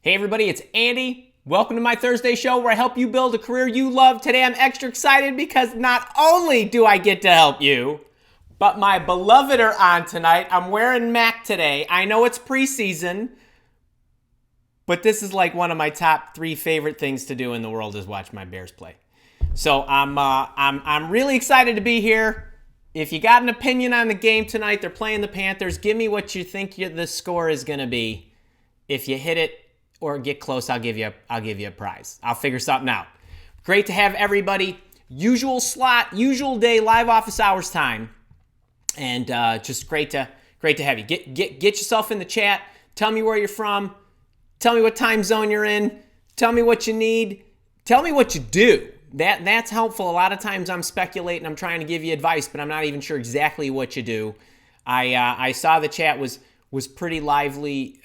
Hey everybody, it's Andy. Welcome to my Thursday show where I help you build a career you love. Today I'm extra excited because not only do I get to help you, but my beloved are on tonight. I'm wearing Mac today. I know it's preseason, but this is like one of my top 3 favorite things to do in the world is watch my Bears play. So I'm really excited to be here. If you got an opinion on the game tonight, they're playing the Panthers. Give me what you think the score is going to be. If you hit it or get close, I'll give you a prize. I'll figure something out. Great to have everybody. Usual slot, usual day, live office hours time, and just great to have you. Get yourself in the chat. Tell me where you're from. Tell me what time zone you're in. Tell me what you need. Tell me what you do. That's helpful. A lot of times I'm speculating. I'm trying to give you advice, but I'm not even sure exactly what you do. I saw the chat was pretty lively.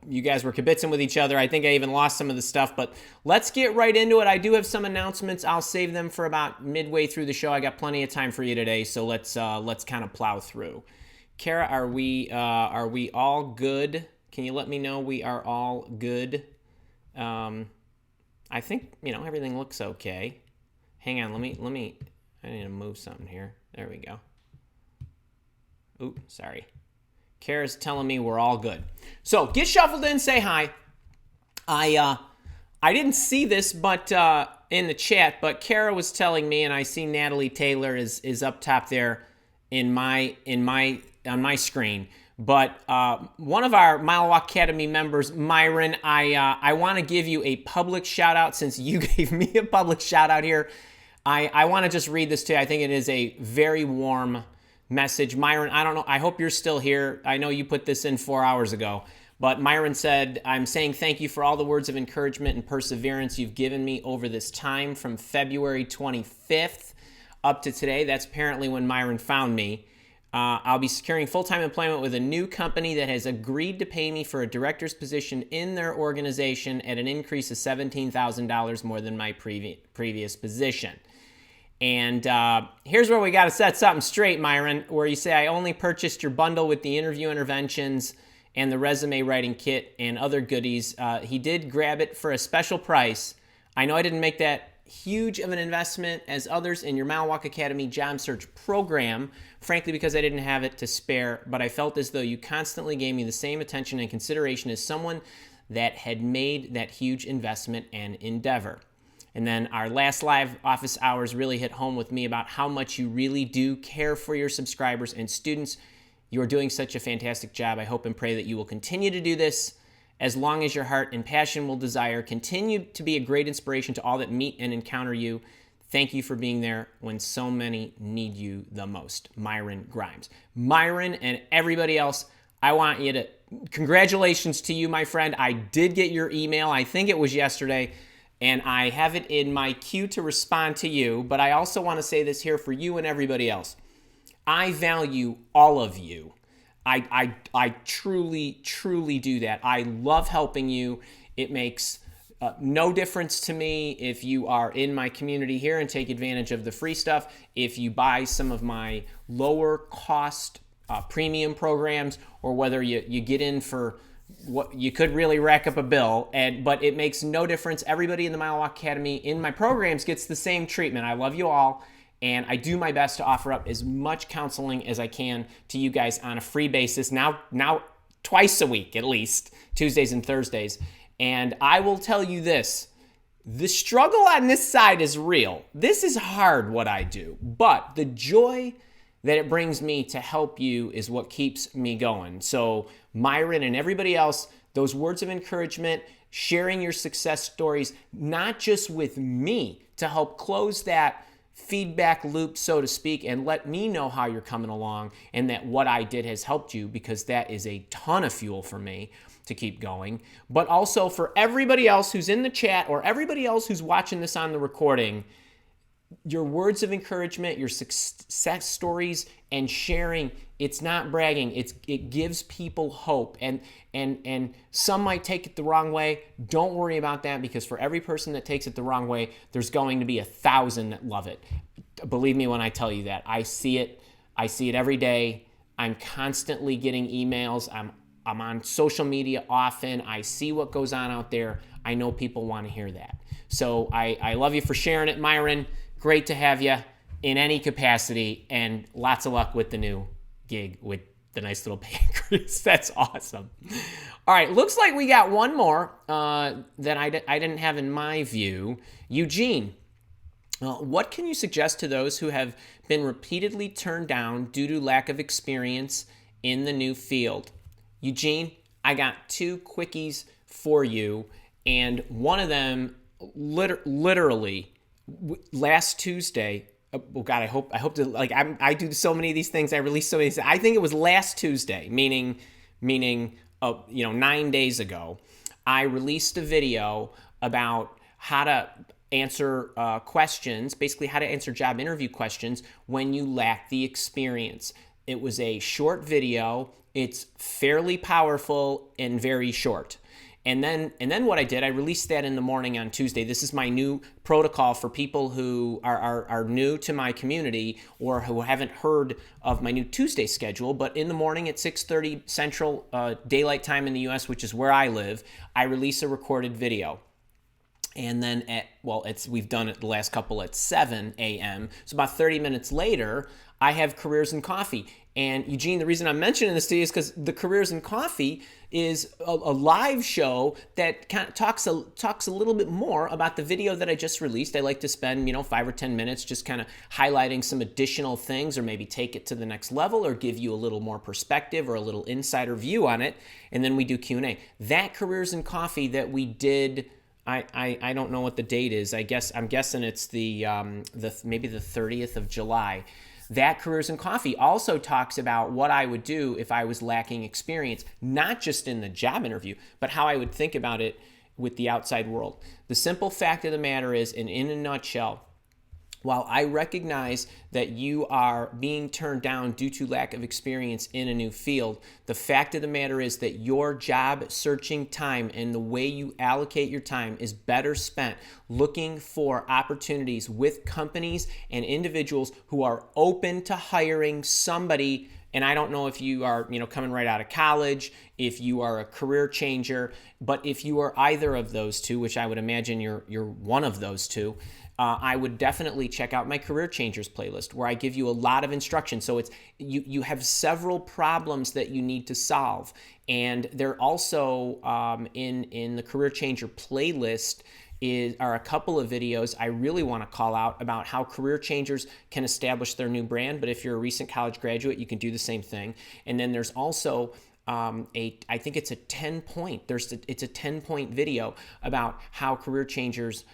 You guys were kibitzing with each other. I think I even lost some of the stuff, but let's get right into it. I do have some announcements. I'll save them for about midway through the show. I got plenty of time for you today, so let's kind of plow through. Kara, are we all good? Can you let me know we are all good? I think everything looks okay. Hang on, let me. I need to move something here. There we go. Ooh, sorry. Kara's telling me we're all good. So get shuffled in, say hi. I didn't see this but in the chat, but Kara was telling me, and I see Natalie Taylor is up top there on my screen. But one of our Mile Walk Academy members, Myron, I want to give you a public shout out since you gave me a public shout out here. I want to just read this to you. I think it is a very warm message. Myron, I don't know. I hope you're still here. I know you put this in 4 hours ago, but Myron said, I'm saying thank you for all the words of encouragement and perseverance you've given me over this time from February 25th up to today. That's apparently when Myron found me. I'll be securing full-time employment with a new company that has agreed to pay me for a director's position in their organization at an increase of $17,000 more than my previous position. And here's where we got to set something straight, Myron, where you say, I only purchased your bundle with the interview interventions and the resume writing kit and other goodies. He did grab it for a special price. I know I didn't make that huge of an investment as others in your Mile Walk Academy job search program, frankly, because I didn't have it to spare, but I felt as though you constantly gave me the same attention and consideration as someone that had made that huge investment and endeavor. And then our last live office hours really hit home with me about how much you really do care for your subscribers and students. You are doing such a fantastic job. I hope and pray that you will continue to do this as long as your heart and passion will desire. Continue to be a great inspiration to all that meet and encounter you. Thank you for being there when so many need you the most. Myron Grimes. Myron and everybody else, I want you to, congratulations to you, my friend. I did get your email. I think it was yesterday. And I have it in my queue to respond to you, but I also want to say this here for you and everybody else. I value all of you. I truly, truly do that. I love helping you. It makes no difference to me if you are in my community here and take advantage of the free stuff. If you buy some of my lower cost premium programs, or whether you get in for what you could really rack up a bill, but it makes no difference. Everybody in the Mile Walk Academy in my programs gets the same treatment. I love you all, and I do my best to offer up as much counseling as I can to you guys on a free basis, now twice a week at least, Tuesdays and Thursdays. And I will tell you this, the struggle on this side is real. This is hard, what I do, but the joy that it brings me to help you is what keeps me going. So Myron and everybody else, those words of encouragement, sharing your success stories, not just with me, to help close that feedback loop, so to speak, and let me know how you're coming along and that what I did has helped you, because that is a ton of fuel for me to keep going. But also for everybody else who's in the chat or everybody else who's watching this on the recording, your words of encouragement, your success stories, and sharing, it's not bragging. It gives people hope. And some might take it the wrong way. Don't worry about that, because for every person that takes it the wrong way, there's going to be 1,000 that love it. Believe me when I tell you that. I see it every day. I'm constantly getting emails. I'm I'm on social media often. I see what goes on out there. I know people want to hear that. So I love you for sharing it, Myron. Great to have you in any capacity, and lots of luck with the new gig with the nice little pay increase. That's awesome. All right, looks like we got one more that I didn't have in my view. Eugene, what can you suggest to those who have been repeatedly turned down due to lack of experience in the new field? Eugene, I got two quickies for you, and one of them literally last Tuesday. Oh God, I hope to, like, I do so many of these things. I release so many. I think it was last Tuesday, meaning 9 days ago. I released a video about how to answer questions, basically how to answer job interview questions when you lack the experience. It was a short video. It's fairly powerful and very short. And then what I did, I released that in the morning on Tuesday. This is my new protocol for people who are new to my community or who haven't heard of my new Tuesday schedule. But in the morning at 6:30 Central Daylight Time in the U.S., which is where I live, I release a recorded video. And then we've done it the last couple at 7 a.m. So about 30 minutes later, I have Careers in Coffee. And Eugene, the reason I'm mentioning this to you is because the Careers in Coffee is a live show that kind of talks a little bit more about the video that I just released. I like to spend 5 or 10 minutes just kind of highlighting some additional things, or maybe take it to the next level, or give you a little more perspective or a little insider view on it. And then we do Q&A. That Careers in Coffee that we did, I don't know what the date is. I'm guessing it's maybe the 30th of July. That Careers in Coffee also talks about what I would do if I was lacking experience, not just in the job interview, but how I would think about it with the outside world. The simple fact of the matter is, and in a nutshell, while I recognize that you are being turned down due to lack of experience in a new field, the fact of the matter is that your job searching time and the way you allocate your time is better spent looking for opportunities with companies and individuals who are open to hiring somebody. And I don't know if you are, coming right out of college, if you are a career changer, but if you are either of those two, which I would imagine you're one of those two, I would definitely check out my Career Changers playlist, where I give you a lot of instruction. So it's you have several problems that you need to solve, and they're also in the Career Changer playlist are a couple of videos I really want to call out about how career changers can establish their new brand. But if you're a recent college graduate, you can do the same thing. And then there's also I think it's a 10-point. It's a 10-point video about how career changers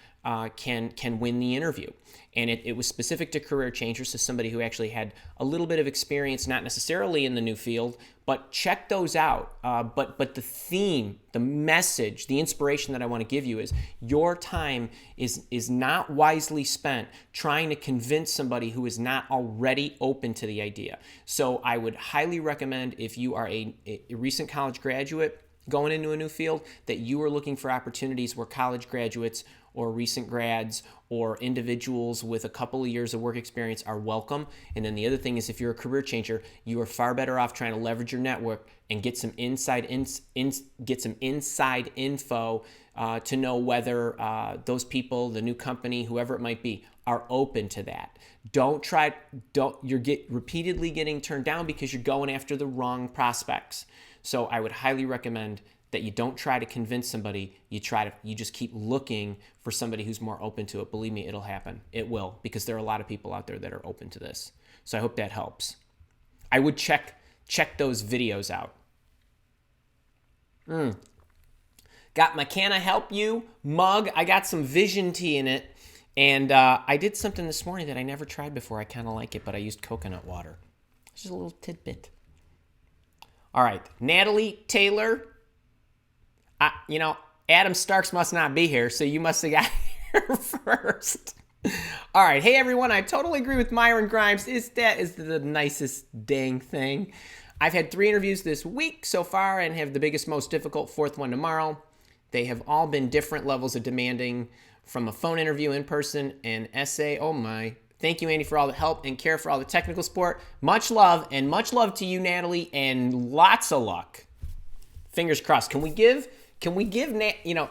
can win the interview. And it was specific to career changers, so somebody who actually had a little bit of experience, not necessarily in the new field, but check those out. But the theme, the message, the inspiration that I want to give you is your time is not wisely spent trying to convince somebody who is not already open to the idea. So I would highly recommend, if you are a recent college graduate going into a new field, that you are looking for opportunities where college graduates or recent grads or individuals with a couple of years of work experience are welcome. And then the other thing is, if you're a career changer, you are far better off trying to leverage your network and get some inside info to know whether those people, the new company, whoever it might be, are open to that. You're repeatedly getting turned down because you're going after the wrong prospects. So I would highly recommend that you don't try to convince somebody. You just keep looking for somebody who's more open to it. Believe me, it'll happen. It will, because there are a lot of people out there that are open to this. So I hope that helps. I would check those videos out. Got my Can I Help You mug. I got some Vision tea in it. And I did something this morning that I never tried before. I kind of like it, but I used coconut water. Just a little tidbit. All right, Natalie Taylor. Adam Starks must not be here, so you must have got here first. All right, hey everyone, I totally agree with Myron Grimes. That is the nicest dang thing. I've had 3 interviews this week so far and have the biggest, most difficult 4th one tomorrow. They have all been different levels of demanding, from a phone interview, in person, and essay. Oh my. Thank you, Andy, for all the help and care, for all the technical support. Much love, and much love to you, Natalie, and lots of luck. fingers crossed. Can we give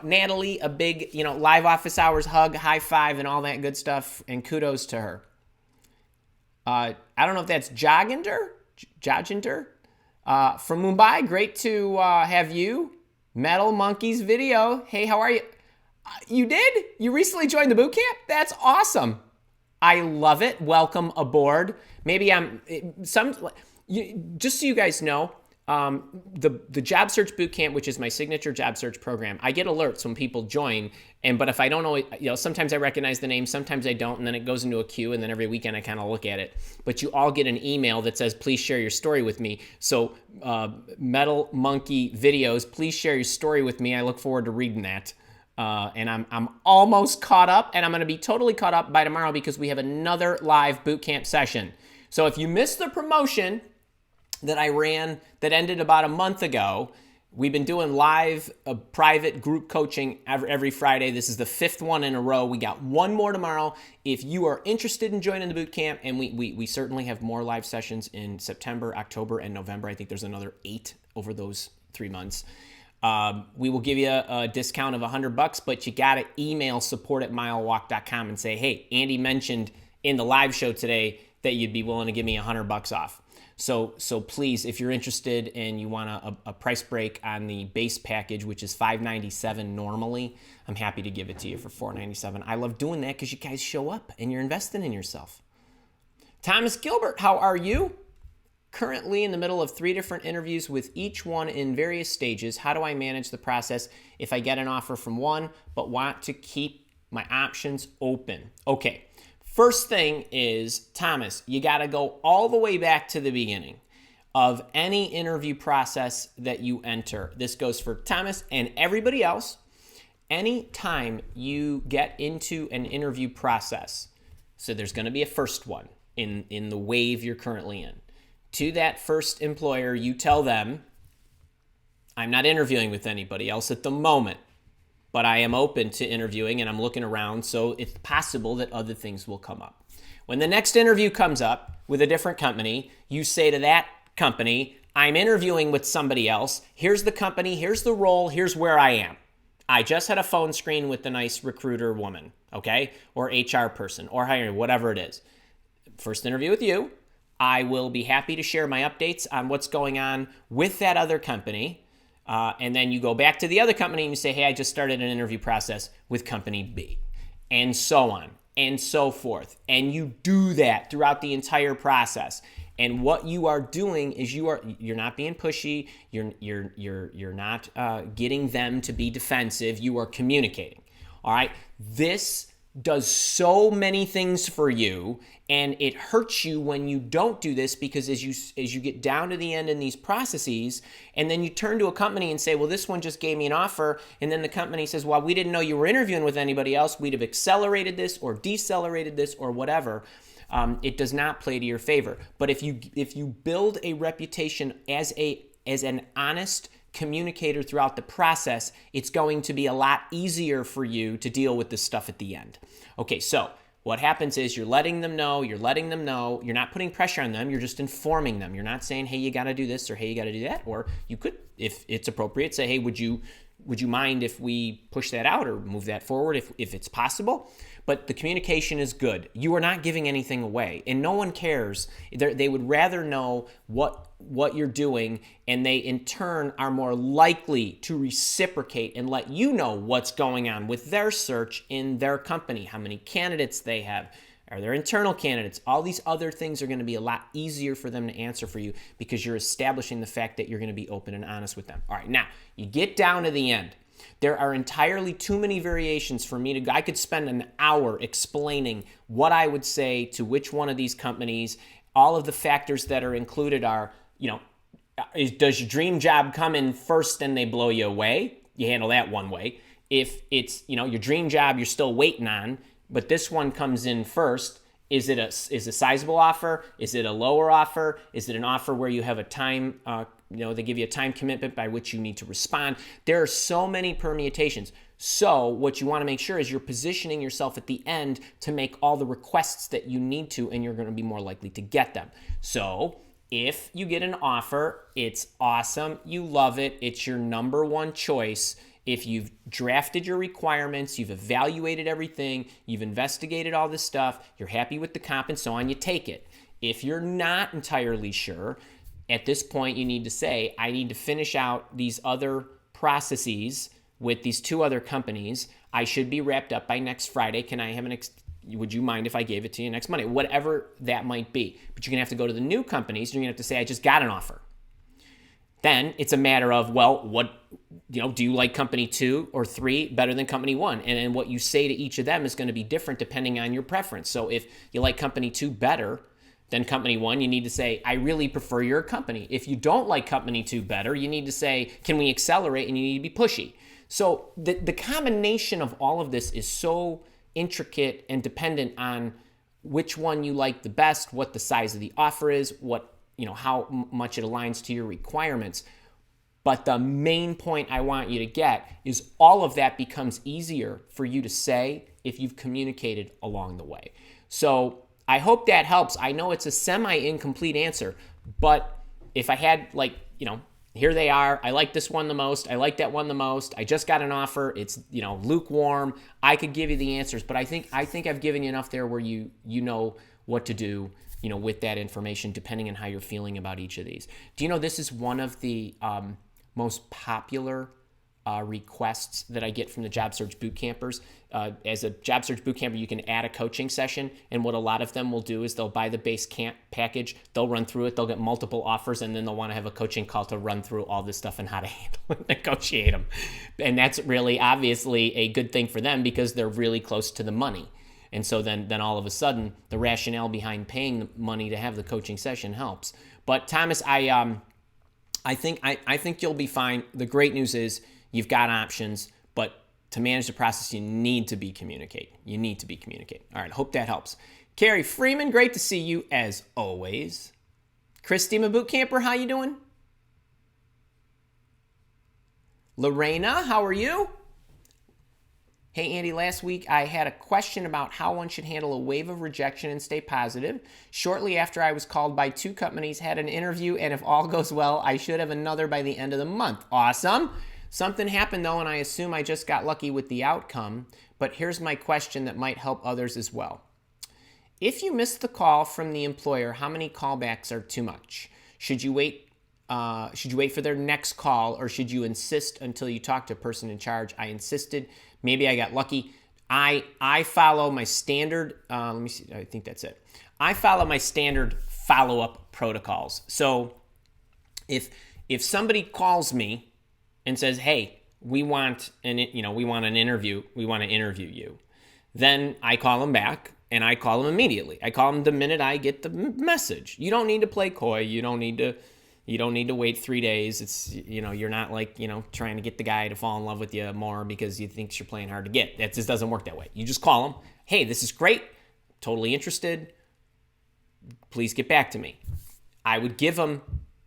Natalie a big, live office hours hug, high five, and all that good stuff, and kudos to her. I don't know if that's Jaginder from Mumbai. Great to have you. Metal Monkeys video. Hey, how are you? You did? You recently joined the boot camp? That's awesome. I love it. Welcome aboard. Maybe just so you guys know, the job search boot camp, which is my signature job search program, I get alerts when people join. But if I don't know, sometimes I recognize the name, sometimes I don't, and then it goes into a queue, and then every weekend I kind of look at it. But you all get an email that says, please share your story with me. So Metal Monkey videos, please share your story with me. I look forward to reading that. And I'm almost caught up, and I'm going to be totally caught up by tomorrow because we have another live boot camp session. So if you missed the promotion that I ran that ended about a month ago, we've been doing live private group coaching every Friday. This is the 5th one in a row. We got one more tomorrow. If you are interested in joining the boot camp, and we certainly have more live sessions in September, October, and November. I think there's another 8 over those 3 months. We will give you a discount of $100, but you got to email support@milewalk.com and say, hey, Andy mentioned in the live show today that you'd be willing to give me $100 off. So please, if you're interested and you want a price break on the base package, which is $597 normally, I'm happy to give it to you for $497. I love doing that because you guys show up and you're investing in yourself. Thomas Gilbert, how are you? Currently in the middle of 3 different interviews with each one in various stages. How do I manage the process if I get an offer from one but want to keep my options open? Okay. First thing is, Thomas, you got to go all the way back to the beginning of any interview process that you enter. This goes for Thomas and everybody else. Anytime you get into an interview process, so there's going to be a first one in the wave you're currently in. To that first employer, you tell them, I'm not interviewing with anybody else at the moment, but I am open to interviewing and I'm looking around, so it's possible that other things will come up. When the next interview comes up with a different company, you say to that company, I'm interviewing with somebody else. Here's the company, here's the role, here's where I am. I just had a phone screen with the nice recruiter woman, okay? Or HR person, or hiring, whatever it is. First interview with you. I will be happy to share my updates on what's going on with that other company. And then you go back to the other company and you say, hey, I just started an interview process with company B, and so on and so forth. And you do that throughout the entire process. And what you are doing is you're not being pushy. You're not getting them to be defensive. You are communicating. All right. This does so many things for you, and it hurts you when you don't do this, because as you get down to the end in these processes, and then you turn to a company and say, well, this one just gave me an offer, and then the company says, well, we didn't know you were interviewing with anybody else. We'd have accelerated this or decelerated this or whatever. It does not play to your favor. But if you build a reputation as an honest communicator throughout the process, it's going to be a lot easier for you to deal with this stuff at the end. Okay, so what happens is you're letting them know, you're not putting pressure on them, you're just informing them. You're not saying, hey, you got to do this, or hey, you got to do that. Or you could, if it's appropriate, say, hey, would you mind if we push that out or move that forward if it's possible? But the communication is good. You are not giving anything away, and no one cares. They would rather know what you're doing, and they in turn are more likely to reciprocate and let you know what's going on with their search in their company, how many candidates they have, are there internal candidates. All these other things are going to be a lot easier for them to answer for you because you're establishing the fact that you're going to be open and honest with them. All right, now you get down to the end. There are entirely too many variations for me to, I could spend an hour explaining what I would say to which one of these companies. All of the factors that are included are, does your dream job come in first and they blow you away? You handle that one way. If it's, your dream job you're still waiting on, but this one comes in first, is a sizable offer? Is it a lower offer? Is it an offer where you have a time, they give you a time commitment by which you need to respond? There are so many permutations. So what you want to make sure is you're positioning yourself at the end to make all the requests that you need to, and you're going to be more likely to get them. So If you get an offer, it's awesome. You love it. It's your number one choice. If you've drafted your requirements, you've evaluated everything, you've investigated all this stuff, you're happy with the comp and so on, you take it. If you're not entirely sure, at this point you need to say, I need to finish out these other processes with these 2 other companies. I should be wrapped up by next Friday. Can I have would you mind if I gave it to you next Monday? Whatever that might be. But you're going to have to go to the new companies. You're going to have to say, I just got an offer. Then it's a matter of, well, do you like company 2 or 3 better than company 1? And what you say to each of them is going to be different depending on your preference. So if you like company 2 better than company 1, you need to say, I really prefer your company. If you don't like company 2 better, you need to say, can we accelerate? And you need to be pushy. So the combination of all of this is so intricate and dependent on which one you like the best, what the size of the offer is, how much it aligns to your requirements. But the main point I want you to get is all of that becomes easier for you to say if you've communicated along the way. So I hope that helps. I know it's a semi-incomplete answer, but if I had here they are. I like this one the most. I like that one the most. I just got an offer. It's, lukewarm. I could give you the answers, but I think I've given you enough there where you know what to do, with that information, depending on how you're feeling about each of these. Do you know this is one of the most popular requests that I get from the job search boot campers? As a job search boot camper, you can add a coaching session, and what a lot of them will do is they'll buy the base camp package, they'll run through it, they'll get multiple offers, and then they'll want to have a coaching call to run through all this stuff and how to handle and negotiate them. And that's really obviously a good thing for them because they're really close to the money. And so then all of a sudden, the rationale behind paying the money to have the coaching session helps. But Thomas, I think you'll be fine. The great news is you've got options, but to manage the process, you need to be communicating. All right, hope that helps. Carrie Freeman, great to see you as always. Christy, my boot camper, how you doing? Lorena, how are you? Hey, Andy, last week I had a question about how one should handle a wave of rejection and stay positive. Shortly after I was called by 2 companies, had an interview, and if all goes well, I should have another by the end of the month. Awesome. Something happened though, and I assume I just got lucky with the outcome, but here's my question that might help others as well. If you missed the call from the employer, how many callbacks are too much? Should you wait for their next call, or should you insist until you talk to a person in charge? I insisted. Maybe I got lucky. I follow my standard, let me see, I think that's it. I follow my standard follow-up protocols. So if somebody calls me and says, hey, we want an interview, we want to interview you, then I call them back, and I call them immediately. I call them the minute I get the message. You don't need to play coy. You don't need to wait 3 days. It's, you're not trying to get the guy to fall in love with you more because you think you're playing hard to get. That just doesn't work that way. You just call them. Hey, this is great. Totally interested. Please get back to me. I would give them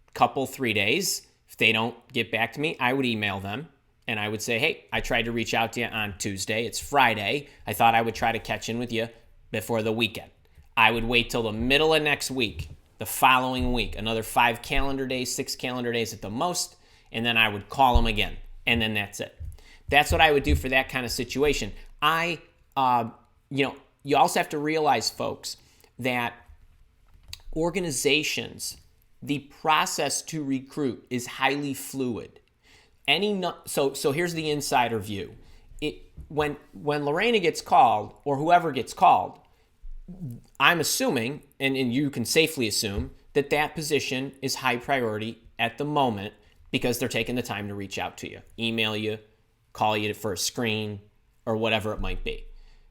a couple, 3 days. If they don't get back to me, I would email them. And I would say, hey, I tried to reach out to you on Tuesday. It's Friday. I thought I would try to catch in with you before the weekend. I would wait till the middle of next week, the following week, another 5 calendar days, 6 calendar days at the most, and then I would call them again, and then that's it. That's what I would do for that kind of situation. You also have to realize, folks, that organizations, the process to recruit is highly fluid. So here's the insider view. When Lorena gets called, or whoever gets called, I'm assuming, and you can safely assume, that position is high priority at the moment because they're taking the time to reach out to you, email you, call you for a screen, or whatever it might be.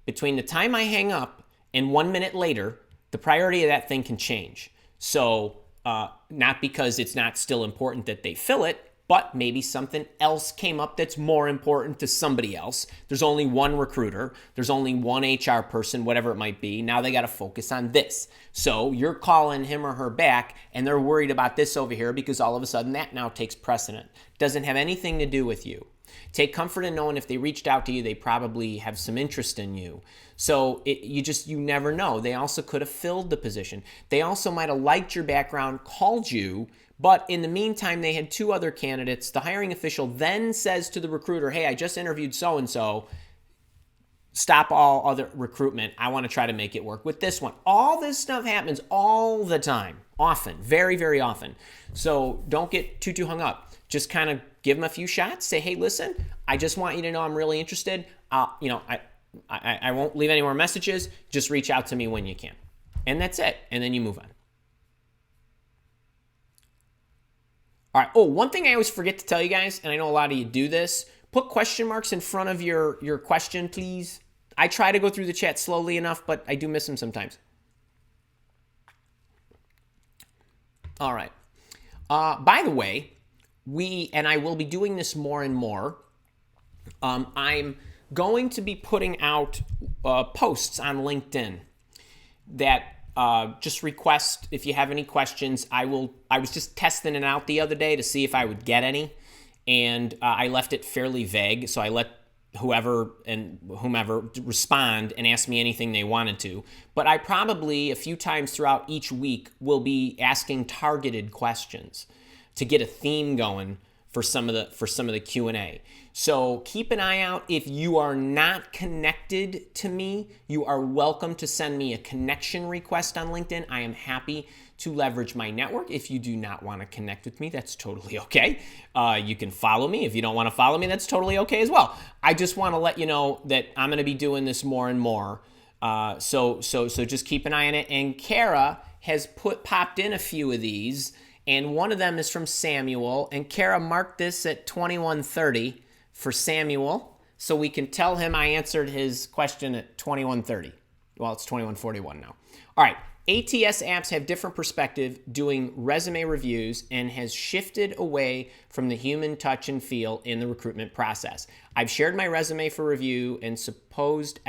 Between the time I hang up and 1 minute later, the priority of that thing can change. So not because it's not still important that they fill it, but maybe something else came up that's more important to somebody else. There's only one recruiter, there's only one HR person, whatever it might be. Now they got to focus on this. So you're calling him or her back and they're worried about this over here because all of a sudden that now takes precedent. Doesn't have anything to do with you. Take comfort in knowing if they reached out to you, they probably have some interest in you. So you never know. They also could have filled the position. They also might have liked your background, called you, but in the meantime, they had 2 other candidates. The hiring official then says to the recruiter, hey, I just interviewed so-and-so. Stop all other recruitment. I want to try to make it work with this one. All this stuff happens all the time, often, very, very often. So don't get too hung up. Just kind of give them a few shots. Say, hey, listen, I just want you to know I'm really interested. I won't leave any more messages. Just reach out to me when you can. And that's it. And then you move on. All right. Oh, one thing I always forget to tell you guys, and I know a lot of you do this, put question marks in front of your question, please. I try to go through the chat slowly enough, but I do miss them sometimes. All right. By the way, I will be doing this more and more. I'm going to be putting out posts on LinkedIn that just request if you have any questions. I was just testing it out the other day to see if I would get any, and I left it fairly vague. So I let whomever respond and ask me anything they wanted to. But I probably a few times throughout each week will be asking targeted questions to get a theme going for some of the Q&A. So keep an eye out. If you are not connected to me, you are welcome to send me a connection request on LinkedIn. I am happy to leverage my network. If you do not want to connect with me, that's totally okay. You can follow me. If you don't want to follow me, that's totally okay as well. I just want to let you know that I'm going to be doing this more and more. So just keep an eye on it. And Kara has popped in a few of these. And one of them is from Samuel. And Kara marked this at 21:30 for Samuel, so we can tell him I answered his question at 21:30. Well, it's 21:41 now. All right. ATS apps have different perspective doing resume reviews and has shifted away from the human touch and feel in the recruitment process. I've shared my resume for review and supposed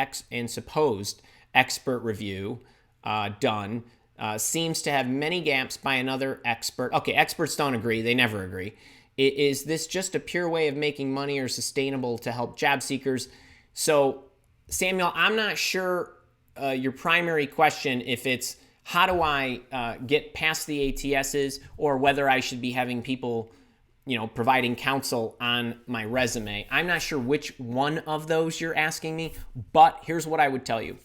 expert review done. Seems to have many gaps by another expert. Okay, experts don't agree. They never agree. Is this just a pure way of making money or sustainable to help job seekers? So, Samuel, I'm not sure your primary question, if it's how do I get past the ATSs, or whether I should be having people, providing counsel on my resume. I'm not sure which one of those you're asking me, but here's what I would tell you.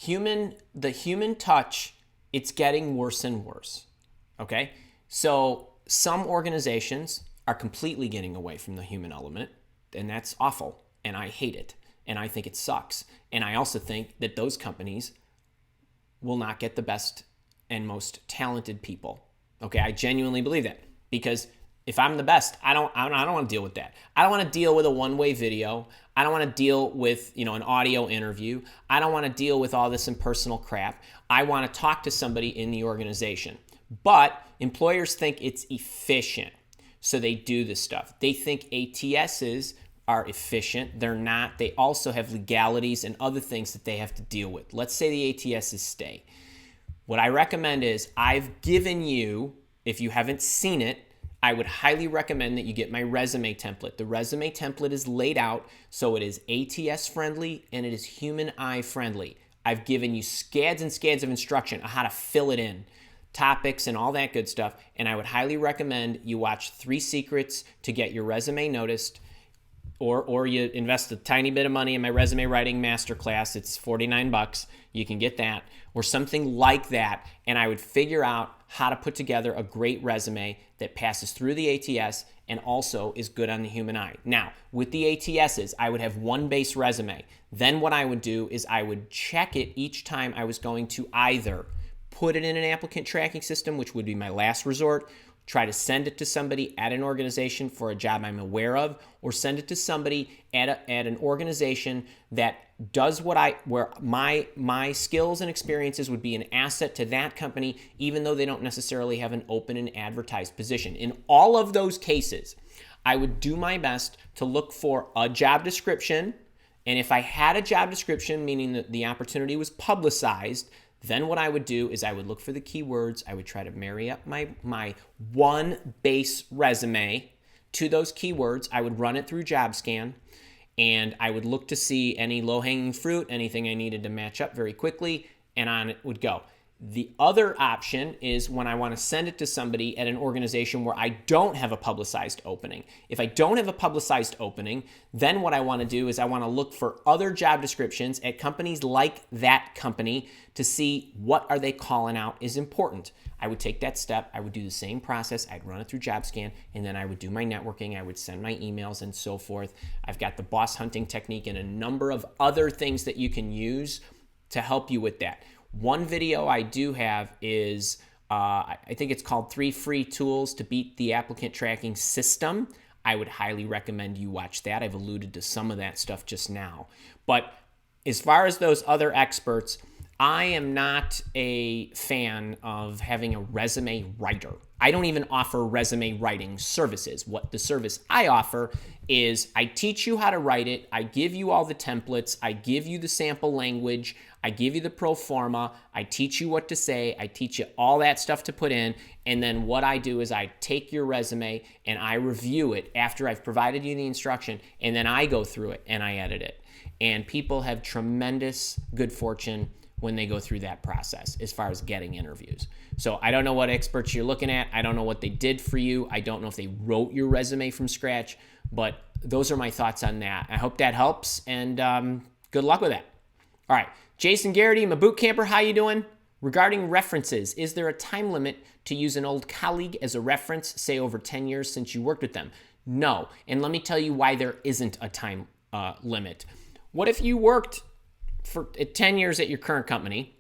The human touch, it's getting worse and worse, okay? So some organizations are completely getting away from the human element, and that's awful, and I hate it, and I think it sucks. And I also think that those companies will not get the best and most talented people, okay? I genuinely believe that, because if I'm the best, I don't want to deal with that. I don't want to deal with a one-way video. I don't want to deal with, an audio interview. I don't want to deal with all this impersonal crap. I want to talk to somebody in the organization. But employers think it's efficient, so they do this stuff. They think ATSs are efficient. They're not. They also have legalities and other things that they have to deal with. Let's say the ATSs stay. What I recommend is, I've given you, if you haven't seen it, I would highly recommend that you get my resume template. The resume template is laid out so it is ATS friendly and it is human eye friendly. I've given you scads and scads of instruction on how to fill it in, topics and all that good stuff. And I would highly recommend you watch 3 Secrets to get your resume noticed, or you invest a tiny bit of money in my resume writing masterclass. It's $49. You can get that, or something like that. And I would figure out how to put together a great resume that passes through the ATS and also is good on the human eye. Now, with the ATSs, I would have one base resume. Then what I would do is I would check it each time I was going to either put it in an applicant tracking system, which would be my last resort, try to send it to somebody at an organization for a job I'm aware of, or send it to somebody at an organization that does where my skills and experiences would be an asset to that company, even though they don't necessarily have an open and advertised position. In all of those cases, I would do my best to look for a job description. And if I had a job description, meaning that the opportunity was publicized, then what I would do is I would look for the keywords. I would try to marry up my one base resume to those keywords. I would run it through JobScan, and I would look to see any low-hanging fruit, anything I needed to match up very quickly, and on it would go. The other option is when I want to send it to somebody at an organization where I don't have a publicized opening. If I don't have a publicized opening, then what I want to do is I want to look for other job descriptions at companies like that company to see what are they calling out is important. I would take that step. I would do the same process. I'd run it through JobScan, and then I would do my networking. I would send my emails and so forth. I've got the boss hunting technique and a number of other things that you can use to help you with that. One video I do have is, I think it's called 3 Free Tools to Beat the Applicant Tracking System. I would highly recommend you watch that. I've alluded to some of that stuff just now. But as far as those other experts, I am not a fan of having a resume writer. I don't even offer resume writing services. What the service I offer is I teach you how to write it. I give you all the templates. I give you the sample language. I give you the pro forma. I teach you what to say. I teach you all that stuff to put in. And then what I do is I take your resume and I review it after I've provided you the instruction. And then I go through it and I edit it. And people have tremendous good fortune when they go through that process as far as getting interviews. So I don't know what experts you're looking at. I don't know what they did for you. I don't know if they wrote your resume from scratch, but those are my thoughts on that. I hope that helps, and good luck with that. All right, Jason Garrity, my boot camper, how you doing? Regarding references, is there a time limit to use an old colleague as a reference, say over 10 years since you worked with them? No, and let me tell you why there isn't a time limit. What if you worked for 10 years at your current company,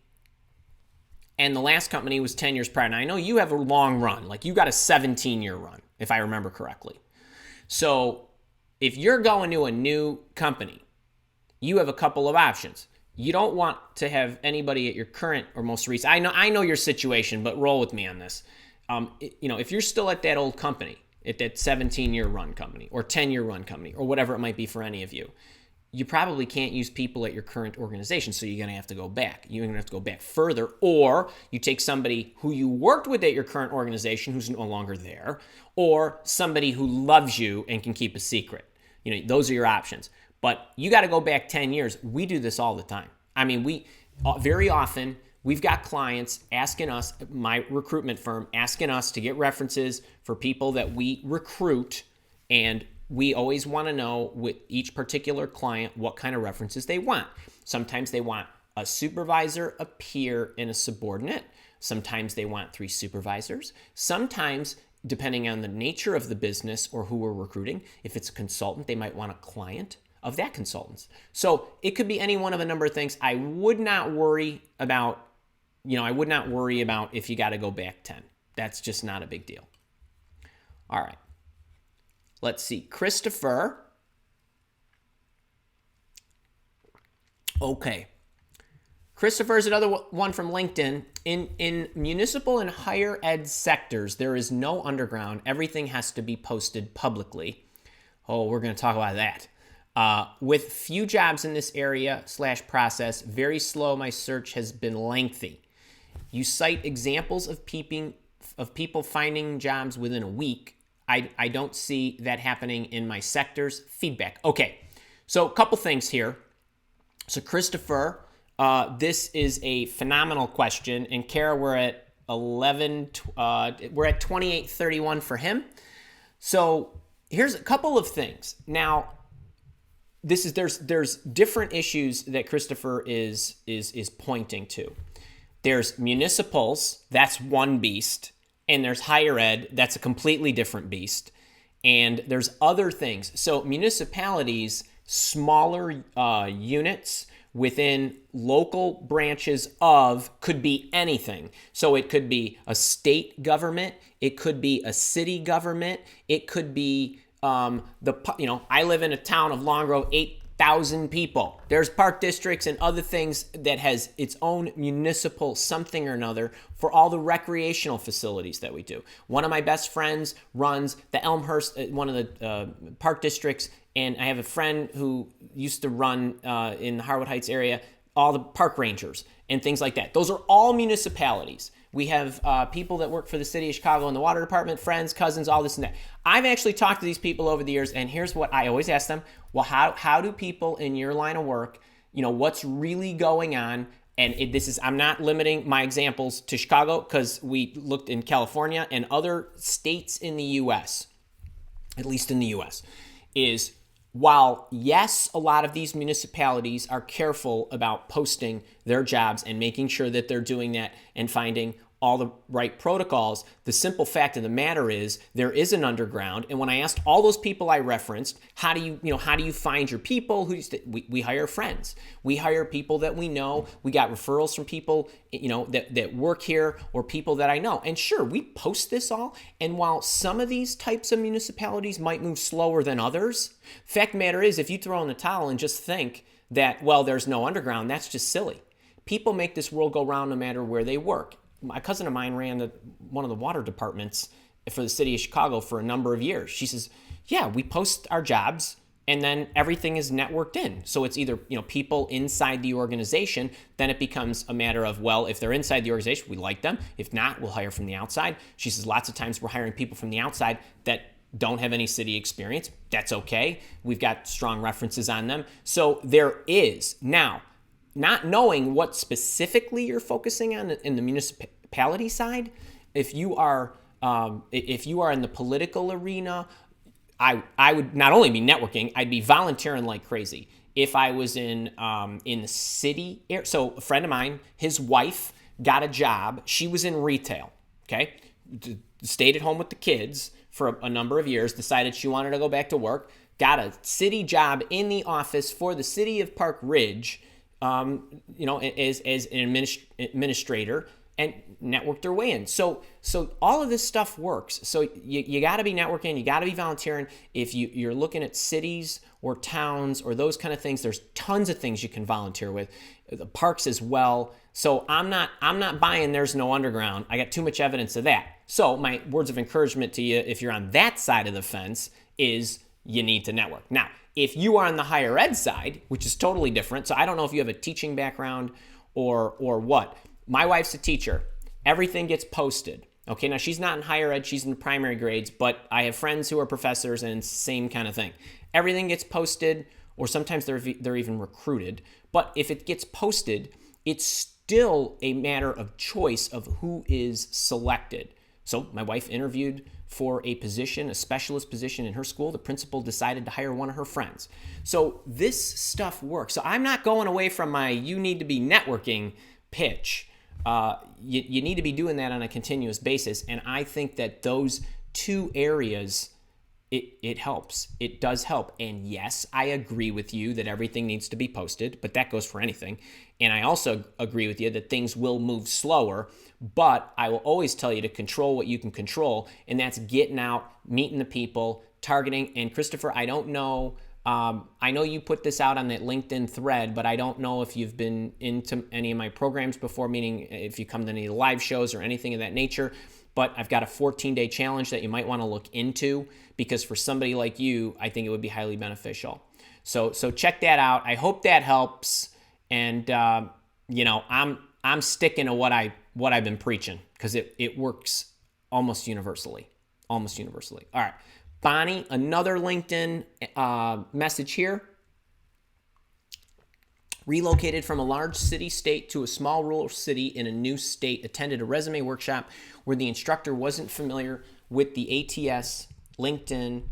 and the last company was 10 years prior? Now, I know you have a long run. Like, you got a 17-year run, if I remember correctly. So if you're going to a new company, you have a couple of options. You don't want to have anybody at your current or most recent. I know your situation, but roll with me on this. If you're still at that old company, at that 17-year run company or 10-year run company or whatever it might be for any of you, you probably can't use people at your current organization, so you're going to have to go back. You're going to have to go back further, or you take somebody who you worked with at your current organization who's no longer there, or somebody who loves you and can keep a secret. Those are your options. But you got to go back 10 years. We do this all the time. I mean, very often, we've got clients asking us, my recruitment firm, asking us to get references for people that we recruit, and we always want to know with each particular client what kind of references they want. Sometimes they want a supervisor, a peer, and a subordinate. Sometimes they want 3 supervisors. Sometimes, depending on the nature of the business or who we're recruiting, if it's a consultant, they might want a client of that consultant. So it could be any one of a number of things. I would not worry about if you got to go back 10. That's just not a big deal. All right. Let's see. Christopher. Okay. Christopher is another one from LinkedIn. In municipal and higher ed sectors, there is no underground. Everything has to be posted publicly. Oh, we're going to talk about that. With few jobs in this area / process, very slow. My search has been lengthy. You cite examples of people finding jobs within a week. I don't see that happening in my sectors. Feedback. Okay, so a couple things here. So Christopher, this is a phenomenal question. And Kara, we're at 2831 for him. So here's a couple of things. Now, there's different issues that Christopher is pointing to. There's municipals, that's one beast. And there's higher ed, that's a completely different beast. And there's other things. So municipalities, smaller units within local branches of, could be anything. So it could be a state government, it could be a city government, it could be I live in a town of Long Grove, 8,000 people. There's park districts and other things that has its own municipal something or another for all the recreational facilities that we do. One of my best friends runs the Elmhurst, one of the park districts, and I have a friend who used to run in the Harwood Heights area, all the park rangers and things like that. Those are all municipalities. We have people that work for the city of Chicago in the water department, friends, cousins, all this and that. I've actually talked to these people over the years, and here's what I always ask them. Well, how do people in your line of work, what's really going on? And I'm not limiting my examples to Chicago, because we looked in California and other states in the U.S., at least in the U.S., is while, yes, a lot of these municipalities are careful about posting their jobs and making sure that they're doing that and finding all the right protocols, the simple fact of the matter is there is an underground. And when I asked all those people I referenced, how do you find your people? We hire friends. We hire people that we know. We got referrals from people, that work here, or people that I know. And sure, we post this all. And while some of these types of municipalities might move slower than others, fact of the matter is, if you throw in the towel and just think that, well, there's no underground, that's just silly. People make this world go round no matter where they work. My cousin of mine ran one of the water departments for the city of Chicago for a number of years. She says, yeah, we post our jobs and then everything is networked in. So it's either, people inside the organization, then it becomes a matter of, well, if they're inside the organization, we like them. If not, we'll hire from the outside. She says lots of times we're hiring people from the outside that don't have any city experience. That's okay. We've got strong references on them. So there is. Now, not knowing what specifically you're focusing on in the municipality side, if you are in the political arena, I would not only be networking, I'd be volunteering like crazy. If I was in the city, so a friend of mine, his wife got a job. She was in retail. Okay, stayed at home with the kids for a number of years. Decided she wanted to go back to work. Got a city job in the office for the city of Park Ridge. As an administrator, and networked their way in. So all of this stuff works. So you got to be networking, you got to be volunteering. If you're looking at cities or towns or those kind of things, there's tons of things you can volunteer with. The parks as well. So I'm not buying there's no underground. I got too much evidence of that. So my words of encouragement to you, if you're on that side of the fence, is you need to network. Now, if you are on the higher ed side, which is totally different, so I don't know if you have a teaching background or what. My wife's a teacher. Everything gets posted. Okay, now she's not in higher ed, she's in the primary grades, but I have friends who are professors and it's the same kind of thing. Everything gets posted, or sometimes they're even recruited. But if it gets posted, it's still a matter of choice of who is selected. So my wife interviewed for a position, a specialist position in her school. The principal decided to hire one of her friends. So this stuff works. So I'm not going away from my you need to be networking pitch. You need to be doing that on a continuous basis. And I think that those two areas, it helps. It does help. And yes, I agree with you that everything needs to be posted, but that goes for anything. And I also agree with you that things will move slower, but I will always tell you to control what you can control, and that's getting out, meeting the people, targeting. And Christopher, I don't know, I know you put this out on that LinkedIn thread, but I don't know if you've been into any of my programs before, meaning if you come to any live shows or anything of that nature. But I've got a 14-day challenge that you might want to look into, because for somebody like you, I think it would be highly beneficial. So check that out. I hope that helps. And I'm sticking to what I've been preaching, because it works almost universally. All right, Bonnie, another LinkedIn message here. Relocated from a large city-state to a small rural city in a new state. Attended a resume workshop where the instructor wasn't familiar with the ATS, LinkedIn.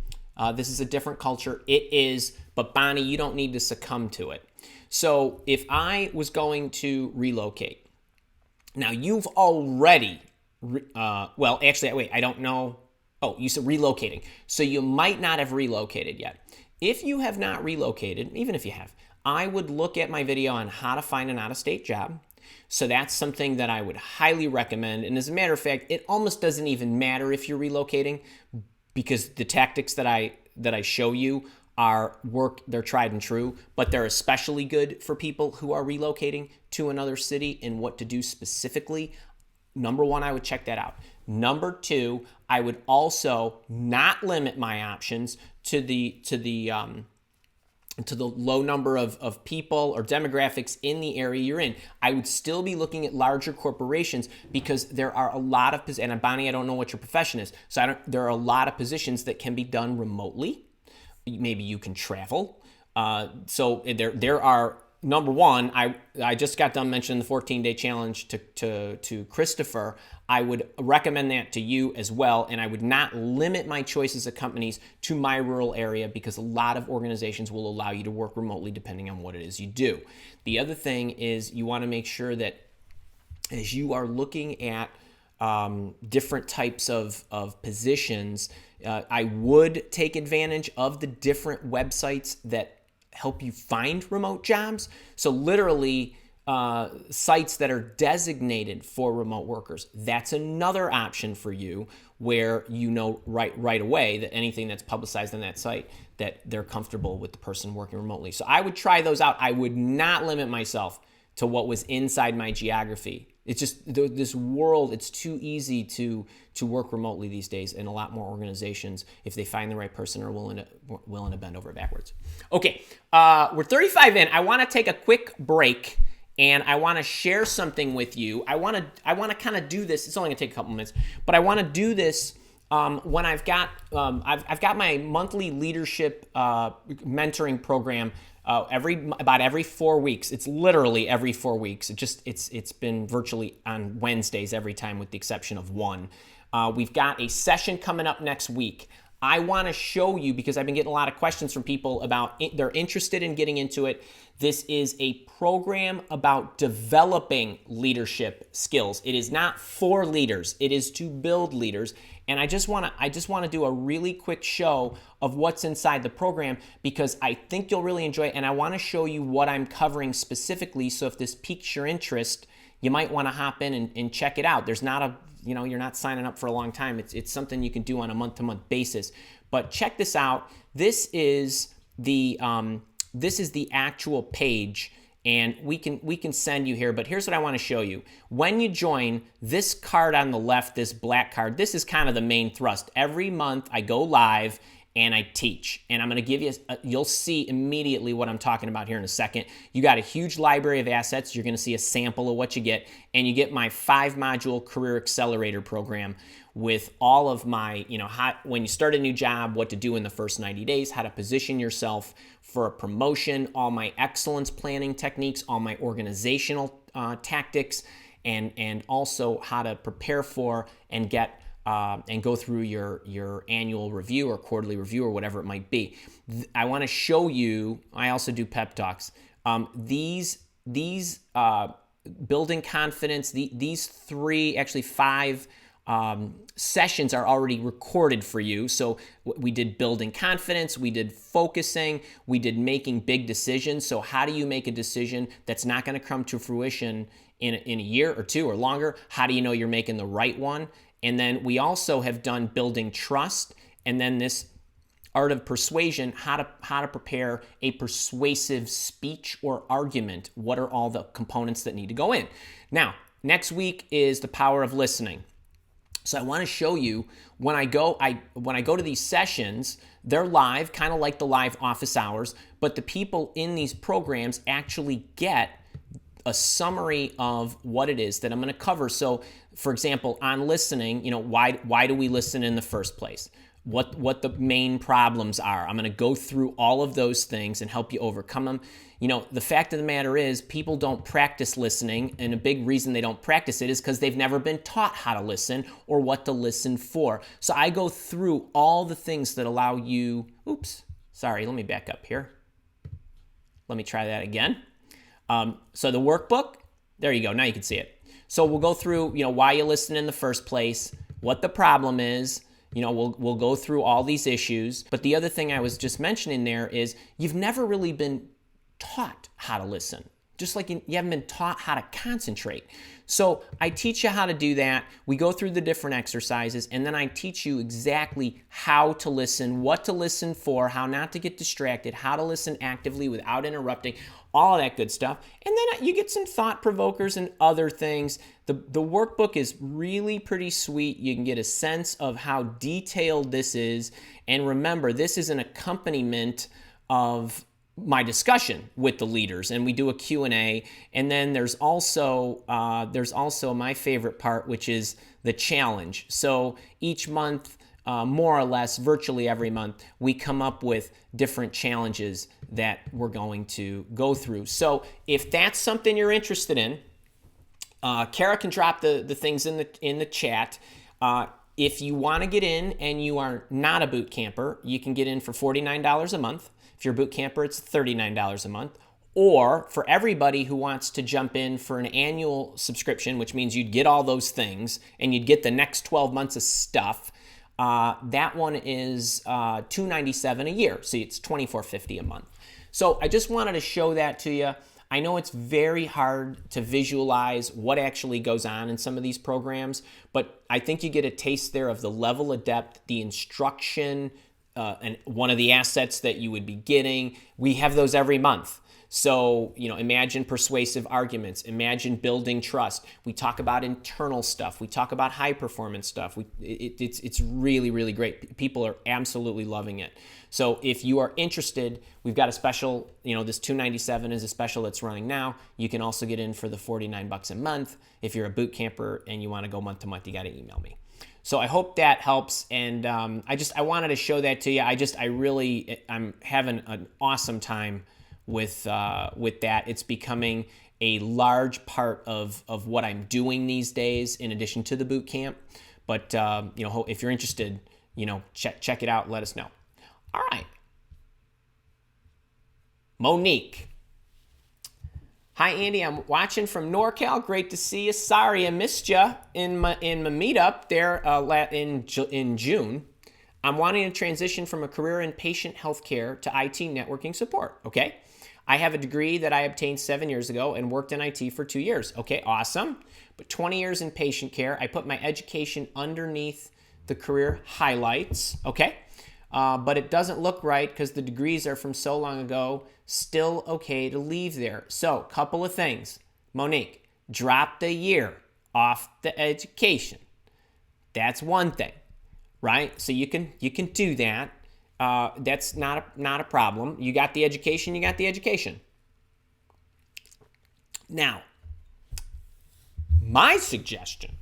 This is a different culture. It is, but Bonnie, you don't need to succumb to it. So if I was going to relocate, now you've already, I don't know. Oh, you said relocating. So you might not have relocated yet. If you have not relocated, even if you have, I would look at my video on how to find an out-of-state job. So that's something that I would highly recommend. And as a matter of fact, it almost doesn't even matter if you're relocating, because the tactics that I show you they're tried and true, but they're especially good for people who are relocating to another city and what to do specifically. Number one, I would check that out. Number two, I would also not limit my options to the low number of people or demographics in the area you're in. I would still be looking at larger corporations, because there are a lot of, and Bonnie, I don't know what your profession is, so there are a lot of positions that can be done remotely. Maybe you can travel. So there are, number one, I just got done mentioning the 14-day challenge to Christopher. I would recommend that to you as well, and I would not limit my choices of companies to my rural area, because a lot of organizations will allow you to work remotely depending on what it is you do. The other thing is, you want to make sure that as you are looking at different types of positions, I would take advantage of the different websites that help you find remote jobs. So literally sites that are designated for remote workers. That's another option for you, where you know right away that anything that's publicized on that site, that they're comfortable with the person working remotely. So I would try those out. I would not limit myself to what was inside my geography. It's just this world, it's too easy to work remotely these days, and a lot more organizations, if they find the right person, are willing to bend over backwards. Okay, we're 35 in. I want to take a quick break, and I want to share something with you. I want to kind of do this. It's only going to take a couple minutes, but I want to do this when I've got my monthly leadership mentoring program. About every 4 weeks. It's literally every 4 weeks. It's been virtually on Wednesdays every time, with the exception of one. We've got a session coming up next week. I want to show you, because I've been getting a lot of questions from people about they're interested in getting into it. This is a program about developing leadership skills. It is not for leaders. It is to build leaders. And I just want to do a really quick show of what's inside the program, because I think you'll really enjoy it, and I want to show you what I'm covering specifically. So if this piques your interest, you might want to hop in and check it out. There's not you're not signing up for a long time. It's something you can do on a month-to-month basis. But check this out. This is the actual page. And we can send you here, but here's what I want to show you. When you join, this card on the left, this black card, this is kind of the main thrust. Every month I go live and I teach, and I'm going to give you, you'll see immediately what I'm talking about here in a second. You got a huge library of assets. You're going to see a sample of what you get, and you get my 5-module career accelerator program with all of my, when you start a new job, what to do in the first 90 days, how to position yourself for a promotion, all my excellence planning techniques, all my organizational tactics, and also how to prepare for and get and go through your annual review or quarterly review or whatever it might be. I want to show you, I also do pep talks. These building confidence, these 5 sessions are already recorded for you. So we did building confidence, we did focusing, we did making big decisions. So how do you make a decision that's not going to come to fruition in a year or two or longer? How do you know you're making the right one? And then we also have done building trust, and then this art of persuasion, how to prepare a persuasive speech or argument. What are all the components that need to go in? Now, next week is the power of listening. So I want to show you when I go to these sessions, they're live, kind of like the live office hours, but the people in these programs actually get a summary of what it is that I'm going to cover. So, for example, on listening, why do we listen in the first place? What the main problems are. I'm going to go through all of those things and help you overcome them. The fact of the matter is, people don't practice listening, and a big reason they don't practice it is because they've never been taught how to listen or what to listen for. So I go through all the things that allow you, let me back up here. Let me try that again. So the workbook, there you go, now you can see it. So we'll go through, why you listen in the first place, what the problem is. We'll go through all these issues. But the other thing I was just mentioning there is, you've never really been taught how to listen, just like you haven't been taught how to concentrate. So I teach you how to do that. We go through the different exercises, and then I teach you exactly how to listen, what to listen for, how not to get distracted, how to listen actively without interrupting, all of that good stuff. And then you get some thought provokers and other things. The workbook is really pretty sweet. You can get a sense of how detailed this is. And remember, this is an accompaniment of my discussion with the leaders, and we do a Q&A. And then there's also my favorite part, which is the challenge. So each month, more or less, virtually every month, we come up with different challenges that we're going to go through. So if that's something you're interested in, Kara can drop the things in the chat. If you want to get in and you are not a boot camper, you can get in for $49 a month. If you're a boot camper, it's $39 a month. Or for everybody who wants to jump in for an annual subscription, which means you'd get all those things and you'd get the next 12 months of stuff, that one is $297 a year. So it's $24.50 a month. So I just wanted to show that to you. I know it's very hard to visualize what actually goes on in some of these programs, but I think you get a taste there of the level of depth, the instruction, and one of the assets that you would be getting. We have those every month. So, imagine persuasive arguments, imagine building trust. We talk about internal stuff. We talk about high performance stuff. It's really, really great. People are absolutely loving it. So if you are interested, we've got a special, this $297 is a special that's running now. You can also get in for the $49 a month. If you're a boot camper and you want to go month to month, you got to email me. So I hope that helps, and I wanted to show that to you. I'm having an awesome time with that. It's becoming a large part of what I'm doing these days, in addition to the boot camp. But if you're interested, check it out. Let us know. All right, Monique. Hi, Andy. I'm watching from NorCal. Great to see you. Sorry I missed you in my meetup there in June. I'm wanting to transition from a career in patient healthcare to IT networking support. Okay. I have a degree that I obtained 7 years ago and worked in IT for 2 years. Okay, awesome. But 20 years in patient care. I put my education underneath the career highlights. Okay. But it doesn't look right because the degrees are from so long ago. Still okay to leave there. So, couple of things. Monique, drop the year off the education. That's one thing, right? So you can do that. That's not a problem. You got the education, you got the education. Now, my suggestion,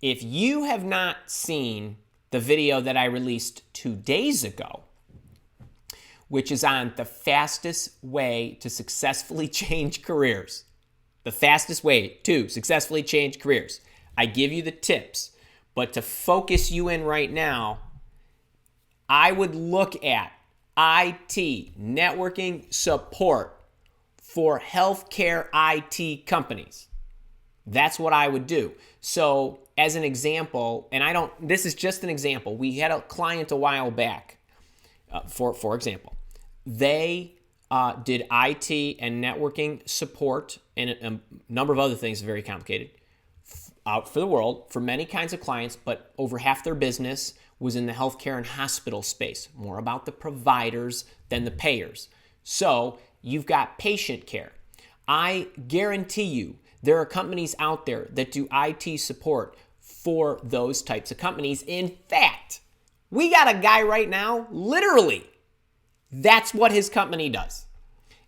if you have not seen the video that I released 2 days ago, which is on the fastest way to successfully change careers. The fastest way to successfully change careers. I give you the tips, but to focus you in right now, I would look at IT, networking support for healthcare IT companies. That's what I would do. So as an example, this is just an example. We had a client a while back, for example. They did IT and networking support and a number of other things, very complicated, out for the world for many kinds of clients, but over half their business was in the healthcare and hospital space, more about the providers than the payers. So you've got patient care. I guarantee you there are companies out there that do IT support for those types of companies. In fact, we got a guy right now, literally, that's what his company does.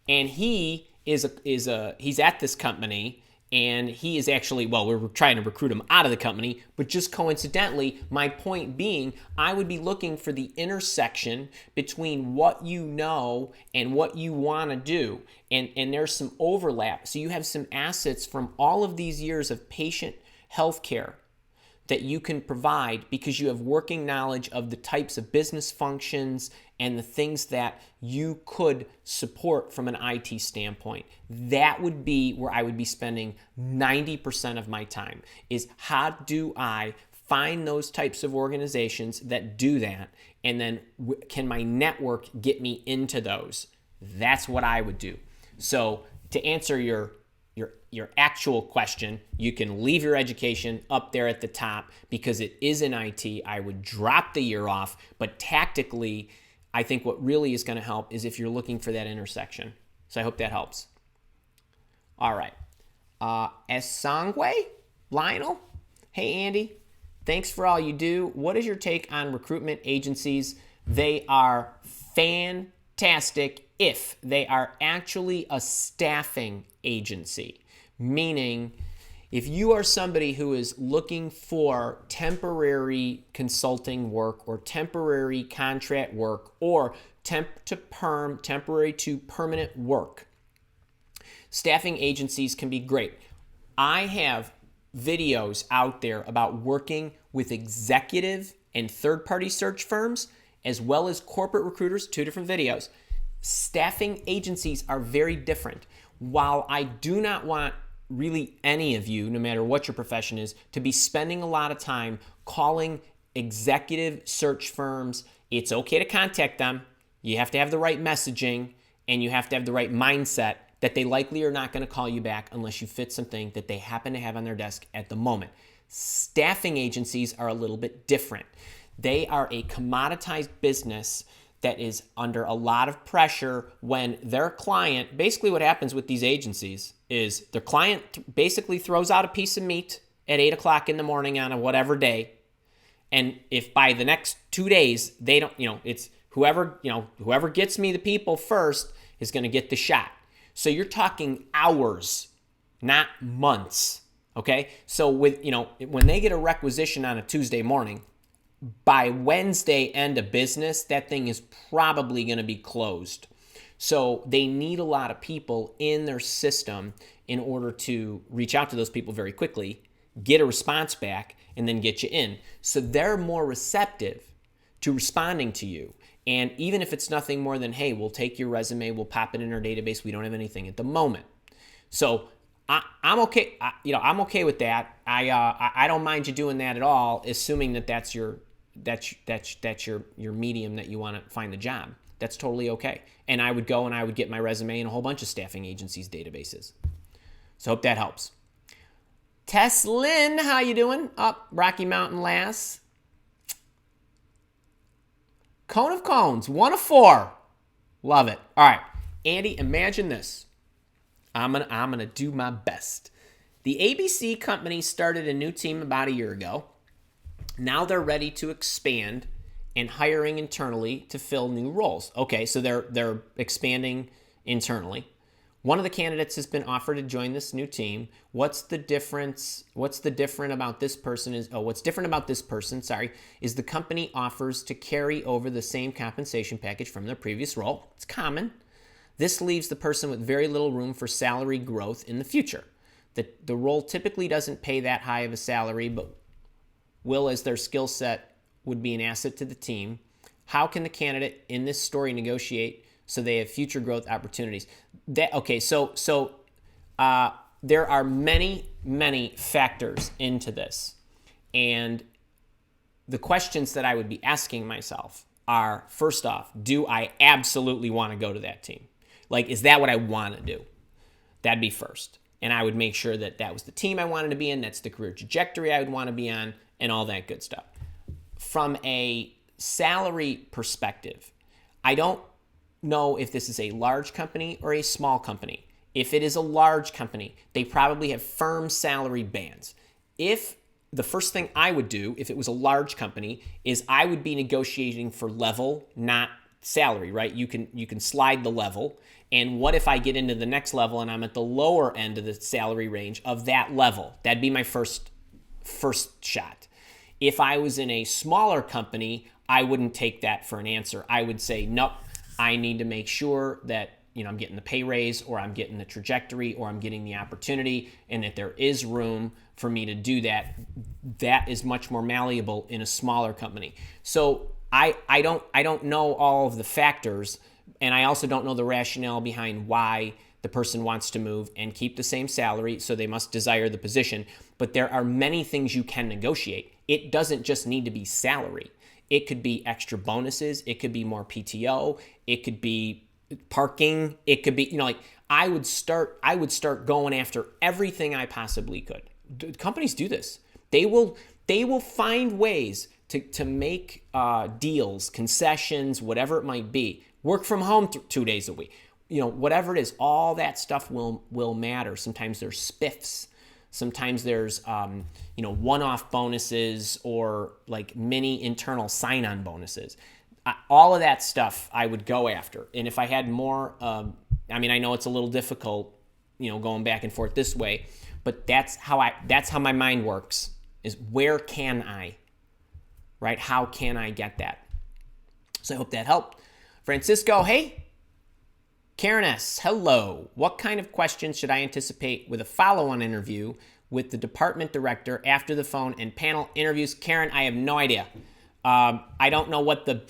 And he he's at this company, and he is actually, we're trying to recruit him out of the company, but just coincidentally, my point being, I would be looking for the intersection between what you know and what you want to do. And there's some overlap. So you have some assets from all of these years of patient healthcare that you can provide because you have working knowledge of the types of business functions and the things that you could support from an IT standpoint. That would be where I would be spending 90% of my time, is how do I find those types of organizations that do that, and then can my network get me into those? That's what I would do. So to answer your actual question, you can leave your education up there at the top because it is in IT. I would drop the year off, but tactically, I think what really is going to help is if you're looking for that intersection. So I hope that helps. All right. Esangwe? Lionel? Hey, Andy. Thanks for all you do. What is your take on recruitment agencies? They are fantastic if they are actually a staffing agency. Meaning, if you are somebody who is looking for temporary consulting work or temporary contract work or temp to perm, temporary to permanent work, staffing agencies can be great. I have videos out there about working with executive and third-party search firms as well as corporate recruiters, 2 different videos. Staffing agencies are very different. While I do not want really any of you, no matter what your profession is, to be spending a lot of time calling executive search firms, it's okay to contact them. You have to have the right messaging and you have to have the right mindset that they likely are not going to call you back unless you fit something that they happen to have on their desk at the moment. Staffing agencies are a little bit different. They are a commoditized business that is under a lot of pressure when their client, basically what happens with these agencies is their client basically throws out a piece of meat at 8 o'clock in the morning on a whatever day. And if by the next 2 days, they don't, it's whoever gets me the people first is going to get the shot. So you're talking hours, not months. Okay. So when they get a requisition on a Tuesday morning, by Wednesday end of business, that thing is probably going to be closed. So they need a lot of people in their system in order to reach out to those people very quickly, get a response back, and then get you in. So they're more receptive to responding to you. And even if it's nothing more than, hey, we'll take your resume, we'll pop it in our database, we don't have anything at the moment. So I'm okay. I'm okay with that. I don't mind you doing that at all, assuming that that's your medium that you want to find the job. That's totally okay. And I would go and I would get my resume in a whole bunch of staffing agencies' databases. So hope that helps. Tess Lynn, how you doing? Up Rocky Mountain Lass. Cone of Cones, 1 of 4. Love it. All right, Andy, imagine this. I'm gonna do my best. The ABC company started a new team about a year ago. Now they're ready to expand and hiring internally to fill new roles. Okay, so they're expanding internally. One of the candidates has been offered to join this new team. What's different about this person is the company offers to carry over the same compensation package from their previous role. It's common. This leaves the person with very little room for salary growth in the future. The role typically doesn't pay that high of a salary, but will, as their skill set would be an asset to the team. How can the candidate in this story negotiate so they have future growth opportunities? So there are many factors into this. And the questions that I would be asking myself are, first off, do I absolutely want to go to that team? Like, is that what I want to do? That'd be first. And I would make sure that that was the team I wanted to be in, that's the career trajectory I would want to be on, and all that good stuff. From a salary perspective, I don't know if this is a large company or a small company. If it is a large company, they probably have firm salary bands. If the first thing I would do, if it was a large company, is I would be negotiating for level, not salary, right? You can slide the level. And what if I get into the next level and I'm at the lower end of the salary range of that level? That'd be my first shot. If I was in a smaller company, I wouldn't take that for an answer. I would say, nope, I need to make sure that I'm getting the pay raise, or I'm getting the trajectory, or I'm getting the opportunity, and that there is room for me to do that. That is much more malleable in a smaller company. So I don't know all of the factors, and I also don't know the rationale behind why the person wants to move and keep the same salary, so they must desire the position. But there are many things you can negotiate. It doesn't just need to be salary. It could be extra bonuses. It could be more PTO. It could be parking. It could be, like I would start going after everything I possibly could. Companies do this. They will find ways to make deals, concessions, whatever it might be. Work from home 2 days a week. Whatever it is, all that stuff will matter. Sometimes there's spiffs. Sometimes there's one-off bonuses or like mini internal sign-on bonuses. All of that stuff I would go after. And if I had more, I know it's a little difficult, going back and forth this way, but that's how my mind works, is where can I, right? How can I get that? So I hope that helped. Francisco, hey. Karen S., hello. What kind of questions should I anticipate with a follow-on interview with the department director after the phone and panel interviews? Karen, I have no idea. I don't know what the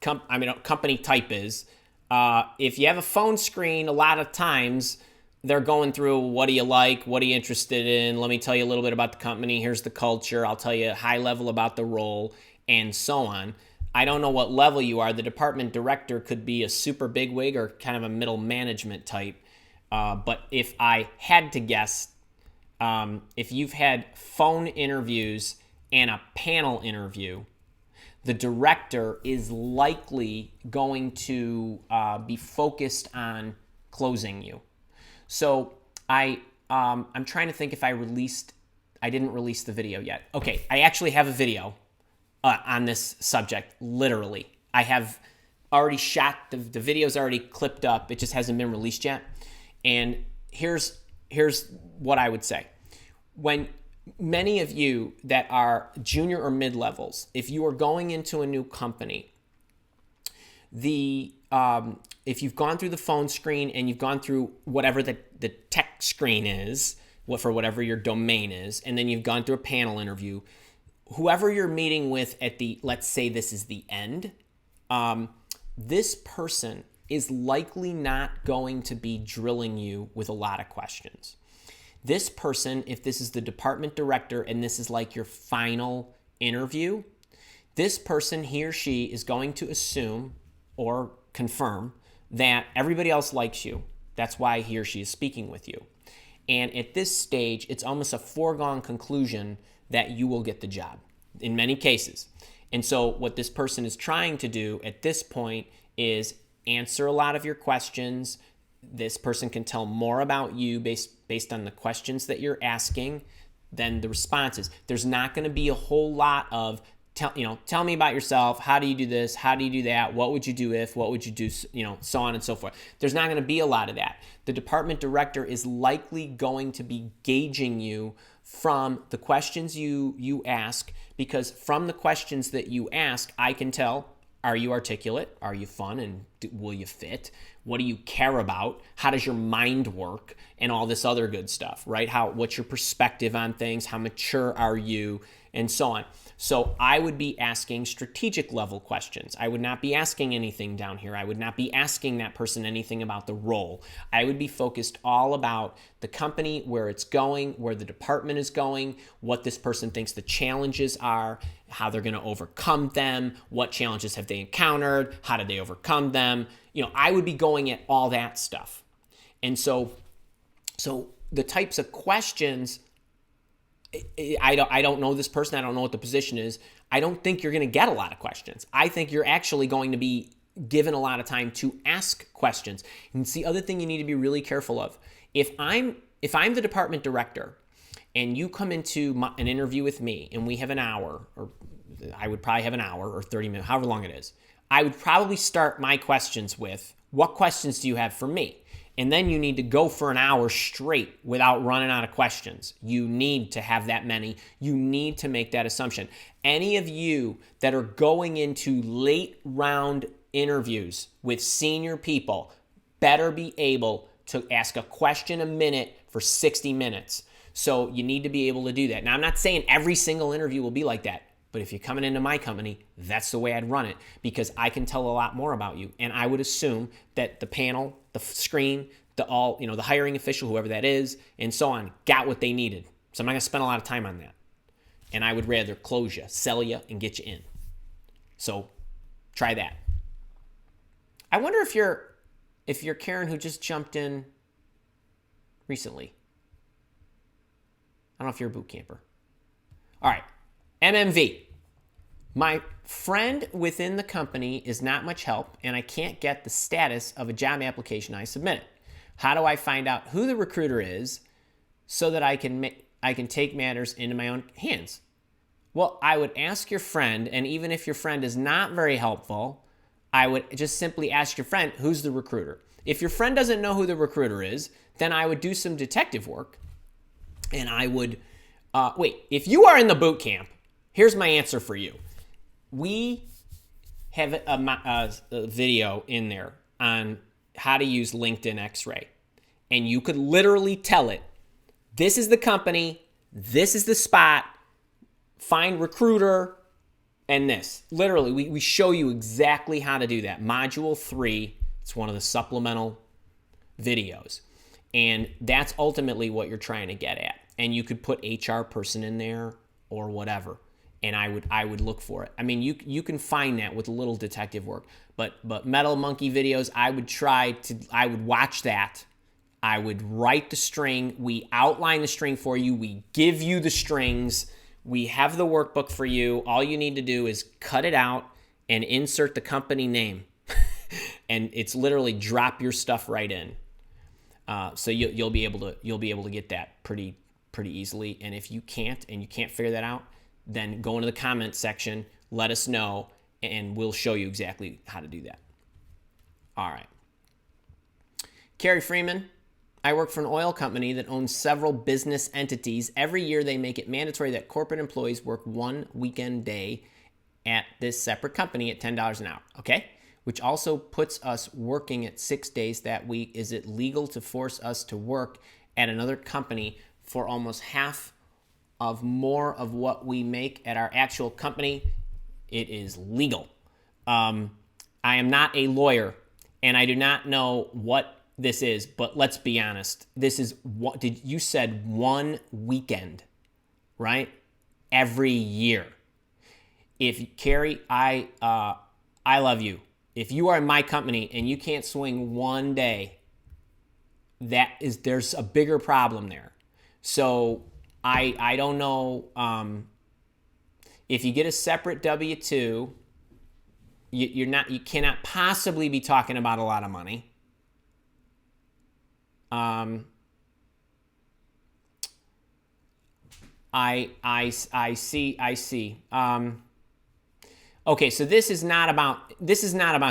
company type is. If you have a phone screen, a lot of times they're going through, what do you like? What are you interested in? Let me tell you a little bit about the company. Here's the culture. I'll tell you high level about the role, and so on. I don't know what level you are. The department director could be a super bigwig or kind of a middle management type. But if I had to guess, if you've had phone interviews and a panel interview, the director is likely going to be focused on closing you. So I'm trying to think if I didn't release the video yet. Okay, I actually have a video on this subject, literally. I have already shot, the video's already clipped up, it just hasn't been released yet. And here's what I would say. When many of you that are junior or mid-levels, if you are going into a new company, if you've gone through the phone screen and you've gone through whatever the tech screen is, for whatever your domain is, and then you've gone through a panel interview, whoever you're meeting with let's say this is the end, this person is likely not going to be drilling you with a lot of questions. This person, if this is the department director and this is like your final interview, this person, he or she, is going to assume or confirm that everybody else likes you. That's why he or she is speaking with you. And at this stage, it's almost a foregone conclusion that you will get the job in many cases. And so what this person is trying to do at this point is answer a lot of your questions. This person can tell more about you based on the questions that you're asking than the responses. There's not going to be a whole lot of tell me about yourself. How do you do this? How do you do that? What would you do if? What would you do? So on and so forth. There's not going to be a lot of that. The department director is likely going to be gauging you from the questions you ask, because from the questions that you ask, I can tell, are you articulate? Are you fun? And will you fit? What do you care about? How does your mind work? And all this other good stuff, right? What's your perspective on things? How mature are you? And so on. So I would be asking strategic level questions. I would not be asking anything down here. I would not be asking that person anything about the role. I would be focused all about the company, where it's going, where the department is going, what this person thinks the challenges are, how they're going to overcome them, what challenges have they encountered, how did they overcome them. I would be going at all that stuff. And so the types of questions, I don't know this person. I don't know what the position is. I don't think you're going to get a lot of questions. I think you're actually going to be given a lot of time to ask questions. And it's the other thing you need to be really careful of. If I'm the department director and you come into an interview with me and we have an hour, or I would probably have an hour or 30 minutes, however long it is, I would probably start my questions with, what questions do you have for me? And then you need to go for an hour straight without running out of questions. You need to have that many. You need to make that assumption. Any of you that are going into late round interviews with senior people better be able to ask a question a minute for 60 minutes. So you need to be able to do that. Now, I'm not saying every single interview will be like that, but if you're coming into my company, that's the way I'd run it, because I can tell a lot more about you. And I would assume that the panel, the screen, the hiring official, whoever that is, and so on, got what they needed. So I'm not going to spend a lot of time on that. And I would rather close you, sell you, and get you in. So try that. I wonder if you're Karen who just jumped in recently. I don't know if you're a boot camper. All right, MMV. My friend within the company is not much help, and I can't get the status of a job application I submitted. How do I find out who the recruiter is so that I can take matters into my own hands? Well, I would ask your friend, and even if your friend is not very helpful, I would just simply ask your friend, who's the recruiter? If your friend doesn't know who the recruiter is, then I would do some detective work, and I would, if you are in the boot camp, here's my answer for you. We have a video in there on how to use LinkedIn X-Ray. And you could literally tell it, this is the company, this is the spot, find recruiter, and this. Literally, we show you exactly how to do that. Module 3, it's one of the supplemental videos. And that's ultimately what you're trying to get at. And you could put HR person in there or whatever. And I would look for it. I mean, you can find that with a little detective work. But Metal Monkey videos, I would watch that. I would write the string. We outline the string for you. We give you the strings. We have the workbook for you. All you need to do is cut it out and insert the company name. And it's literally drop your stuff right in. So you'll be able to get that pretty easily. And if you can't figure that out, then go into the comments section, let us know, and we'll show you exactly how to do that. All right. Carrie Freeman, I work for an oil company that owns several business entities. Every year they make it mandatory that corporate employees work one weekend day at this separate company at $10 an hour, okay? Which also puts us working at 6 days that week. Is it legal to force us to work at another company for almost half of more of what we make at our actual company? It is legal. I am not a lawyer, and I do not know what this is, but let's be honest. This is what you said, one weekend, right? Every year. If Carrie, I love you. If you are in my company and you can't swing one day, there's a bigger problem there. So I don't know if you get a separate W-2, you cannot possibly be talking about a lot of money. I see. Okay, so this is not about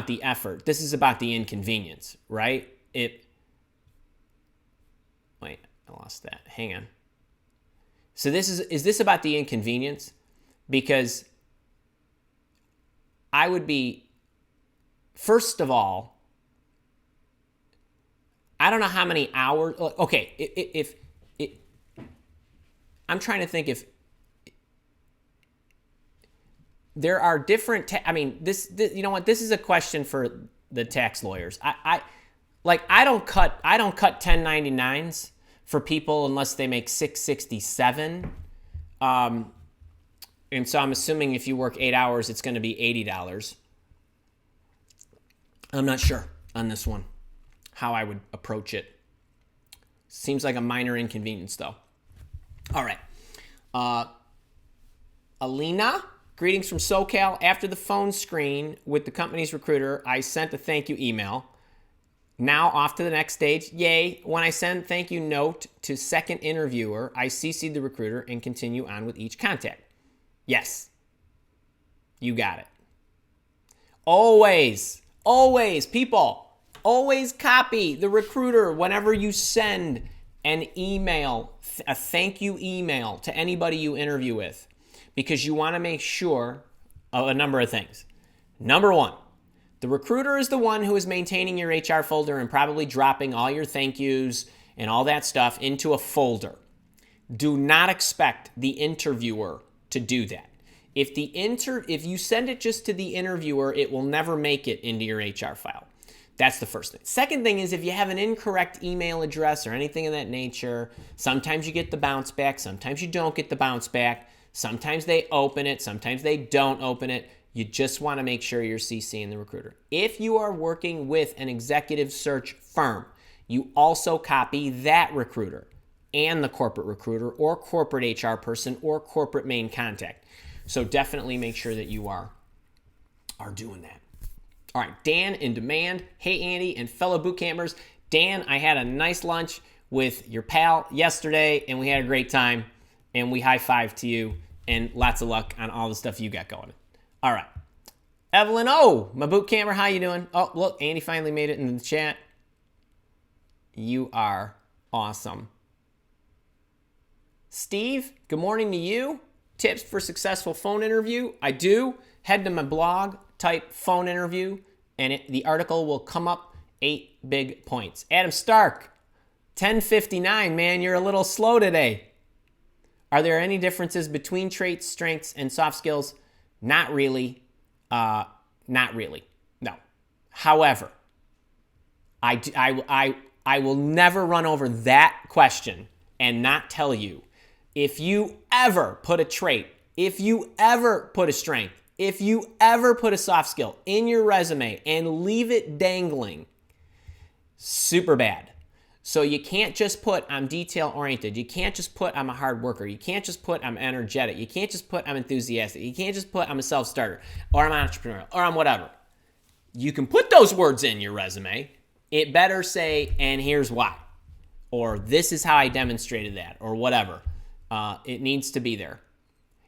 the effort. This is about the inconvenience, right? Wait, I lost that. Hang on. So is this about the inconvenience? Because I would be, first of all, I don't know how many hours. Okay, if I'm trying to think if there are different. This you know what? This is a question for the tax lawyers. I don't cut 1099s for people unless they make $667. And so I'm assuming if you work 8 hours, it's going to be $80. I'm not sure on this one how I would approach it. Seems like a minor inconvenience, though. All right. Alina, greetings from SoCal. After the phone screen with the company's recruiter, I sent a thank you email. Now off to the next stage. Yay. When I send thank you note to second interviewer, I CC'd the recruiter and continue on with each contact. Yes. You got it. Always, people, always copy the recruiter whenever you send an email, a thank you email to anybody you interview with, because you want to make sure of a number of things. Number one, the recruiter is the one who is maintaining your HR folder and probably dropping all your thank yous and all that stuff into a folder. Do not expect the interviewer to do that. If you send it just to the interviewer, it will never make it into your HR file. That's the first thing. Second thing is if you have an incorrect email address or anything of that nature, sometimes you get the bounce back, sometimes you don't get the bounce back, sometimes they open it, sometimes they don't open it. You just want to make sure you're CCing the recruiter. If you are working with an executive search firm, you also copy that recruiter and the corporate recruiter or corporate HR person or corporate main contact. So definitely make sure that you are doing that. All right, Dan in Demand. Hey, Andy and fellow boot campers. Dan, I had a nice lunch with your pal yesterday, and we had a great time, and we high-fived to you, and lots of luck on all the stuff you got going. All right. Evelyn O, my boot camper, how you doing? Oh, look, Andy finally made it in the chat. You are awesome. Steve, good morning to you. Tips for successful phone interview. I do. Head to my blog, type phone interview, and the article will come up. 8 big points. Adam Stark, 10:59, man, you're a little slow today. Are there any differences between traits, strengths, and soft skills? Not really. Not really. No. However, I will never run over that question and not tell you. If you ever put a trait, if you ever put a strength, if you ever put a soft skill in your resume and leave it dangling, super bad. So you can't just put I'm detail oriented. You can't just put I'm a hard worker. You can't just put I'm energetic. You can't just put I'm enthusiastic. You can't just put I'm a self-starter or I'm an entrepreneur or I'm whatever. You can put those words in your resume. It better say, and here's why, or this is how I demonstrated that, or whatever. It needs to be there.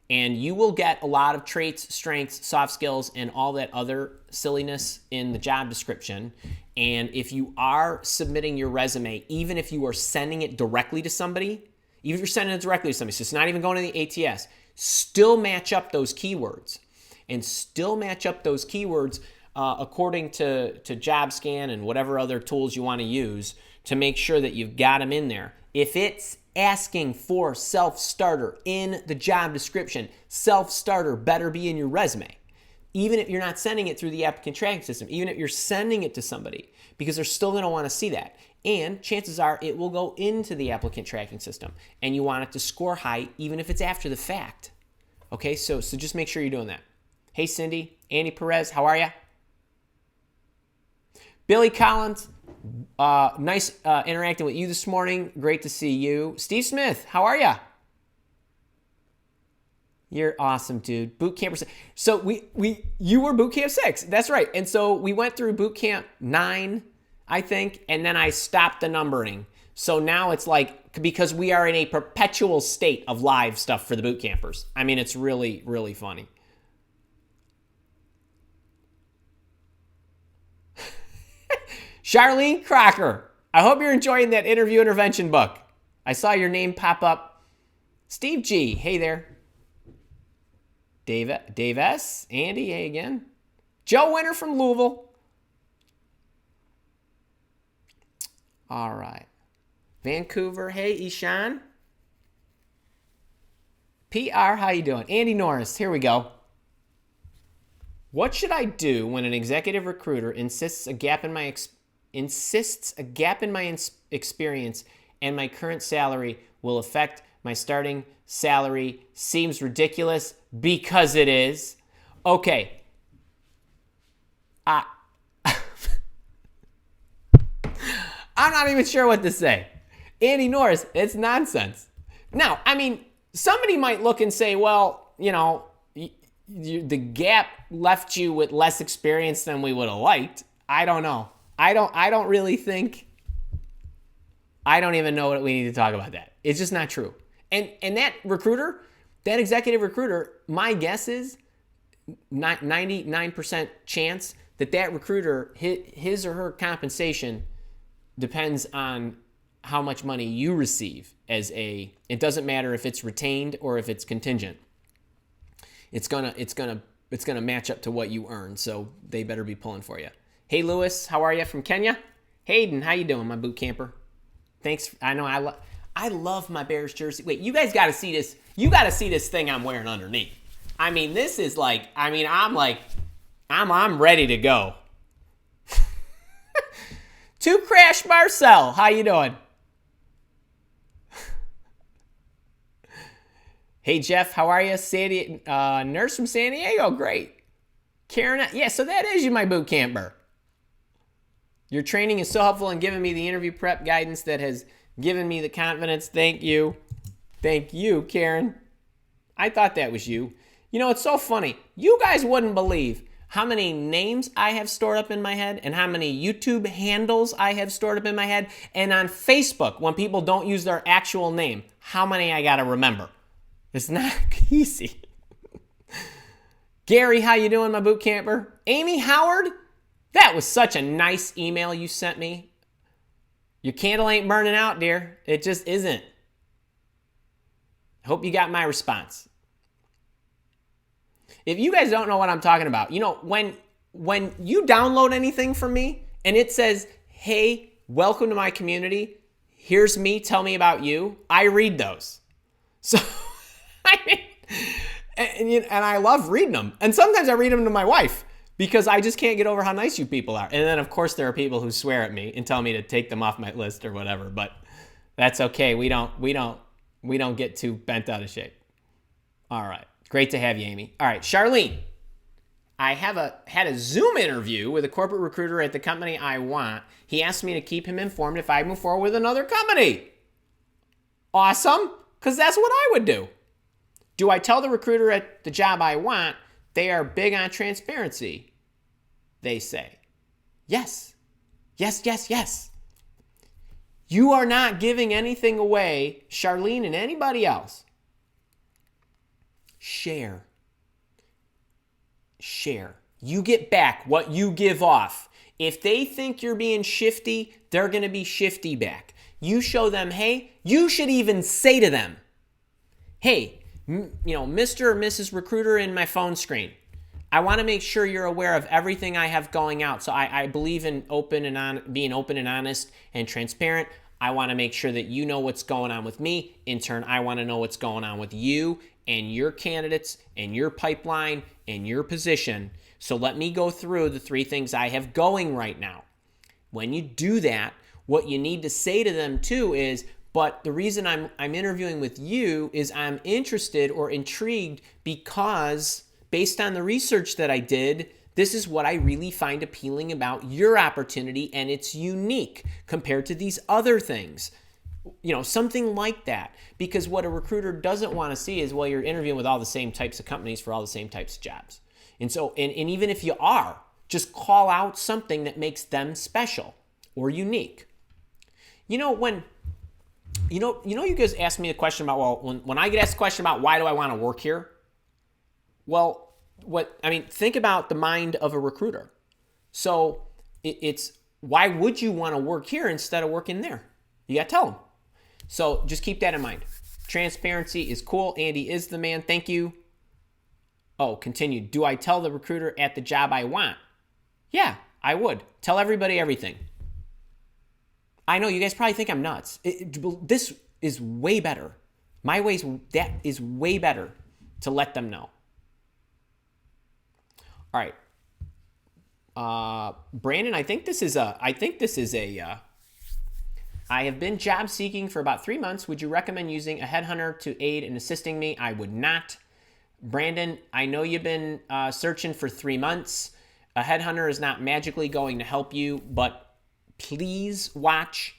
And you will get a lot of traits, strengths, soft skills, and all that other silliness in the job description. And if you are submitting your resume, even if you are sending it directly to somebody, even if you're sending it directly to somebody, so it's not even going to the ATS, still match up those keywords. And still match up those keywords according to JobScan and whatever other tools you want to use to make sure that you've got them in there. If it's asking for self-starter in the job description, self-starter better be in your resume. Even if you're not sending it through the applicant tracking system, even if you're sending it to somebody, because they're still going to want to see that. And chances are it will go into the applicant tracking system, and you want it to score high even if it's after the fact. Okay, so just make sure you're doing that. Hey, Cindy, Andy Perez, how are you? Billy Collins, nice interacting with you this morning. Great to see you. Steve Smith, how are you? You're awesome, dude. Boot camp. So you were boot camp 6. That's right. And so we went through boot camp 9, I think, and then I stopped the numbering. So now it's like, because we are in a perpetual state of live stuff for the boot campers. I mean, it's really, really funny. Charlene Crocker, I hope you're enjoying that interview intervention book. I saw your name pop up. Steve G, hey there. Dave S, Andy, hey again. Joe Winter from Louisville. All right. Vancouver, hey Ishan. PR, how you doing? Andy Norris, here we go. What should I do when an executive recruiter insists a gap in my experience and my current salary will affect my starting salary? Seems ridiculous because it is. Okay. I'm not even sure what to say. Andy Norris, it's nonsense. Now, I mean, somebody might look and say, well, you know, the gap left you with less experience than we would have liked. I don't know. I don't really think, I don't even know what we need to talk about that. It's just not true. And that recruiter, that executive recruiter, my guess is 99% chance that recruiter, his or her compensation depends on how much money you receive it doesn't matter if it's retained or if it's contingent. It's gonna match up to what you earn, so they better be pulling for you. Hey Lewis, how are you from Kenya? Hayden, how you doing, my boot camper? Thanks. I know I love my Bears jersey. Wait, you guys got to see this. You got to see this thing I'm wearing underneath. I mean, this is like, I mean, I'm ready to go. To Crash Marcel, how you doing? Hey Jeff, how are you? Nurse from San Diego, great. Karen, yeah, so that is you, my boot camper. Your training is so helpful in giving me the interview prep guidance that has given me the confidence. Thank you. Thank you, Karen. I thought that was you. You know, it's so funny. You guys wouldn't believe how many names I have stored up in my head and how many YouTube handles I have stored up in my head. And on Facebook, when people don't use their actual name, how many I got to remember. It's not easy. Gary, how you doing, my boot camper? Amy Howard, that was such a nice email you sent me. Your candle ain't burning out, dear. It just isn't. I hope you got my response. If you guys don't know what I'm talking about, you know, when you download anything from me and it says, hey, welcome to my community, here's me, tell me about you, I read those. So, I mean, and I love reading them. And sometimes I read them to my wife because I just can't get over how nice you people are. And then, of course, there are people who swear at me and tell me to take them off my list or whatever. But that's okay. We don't get too bent out of shape. All right. Great to have you, Amy. All right, Charlene. I had a Zoom interview with a corporate recruiter at the company I want. He asked me to keep him informed if I move forward with another company. Awesome, because that's what I would do. Do I tell the recruiter at the job I want they are big on transparency? They say. Yes. Yes, yes, yes. You are not giving anything away, Charlene and anybody else. Share. Share. You get back what you give off. If they think you're being shifty, they're going to be shifty back. You show them, hey, you should even say to them, hey, Mr. or Mrs. Recruiter in my phone screen, I want to make sure you're aware of everything I have going out. So I believe in being open and honest and transparent. I want to make sure that you know what's going on with me. In turn, I want to know what's going on with you and your candidates and your pipeline and your position. So let me go through the 3 things I have going right now. When you do that, what you need to say to them too is, but the reason I'm interviewing with you is I'm interested or intrigued because based on the research that I did, this is what I really find appealing about your opportunity, and it's unique compared to these other things. Something like that. Because what a recruiter doesn't want to see is, well, you're interviewing with all the same types of companies for all the same types of jobs. And so, and even if you are, just call out something that makes them special or unique. You guys asked me a question about, well, when I get asked a question about why do I want to work here? Well, think about the mind of a recruiter. So it's why would you want to work here instead of working there? You got to tell them. So just keep that in mind. Transparency is cool. Andy is the man. Thank you. Oh, continue. Do I tell the recruiter at the job I want? Yeah, I would. Tell everybody everything. I know you guys probably think I'm nuts. This is way better. My ways, that is way better to let them know. All right. Brandon, I have been job seeking for about 3 months. Would you recommend using a headhunter to aid in assisting me? I would not. Brandon, I know you've been searching for 3 months. A headhunter is not magically going to help you, but please watch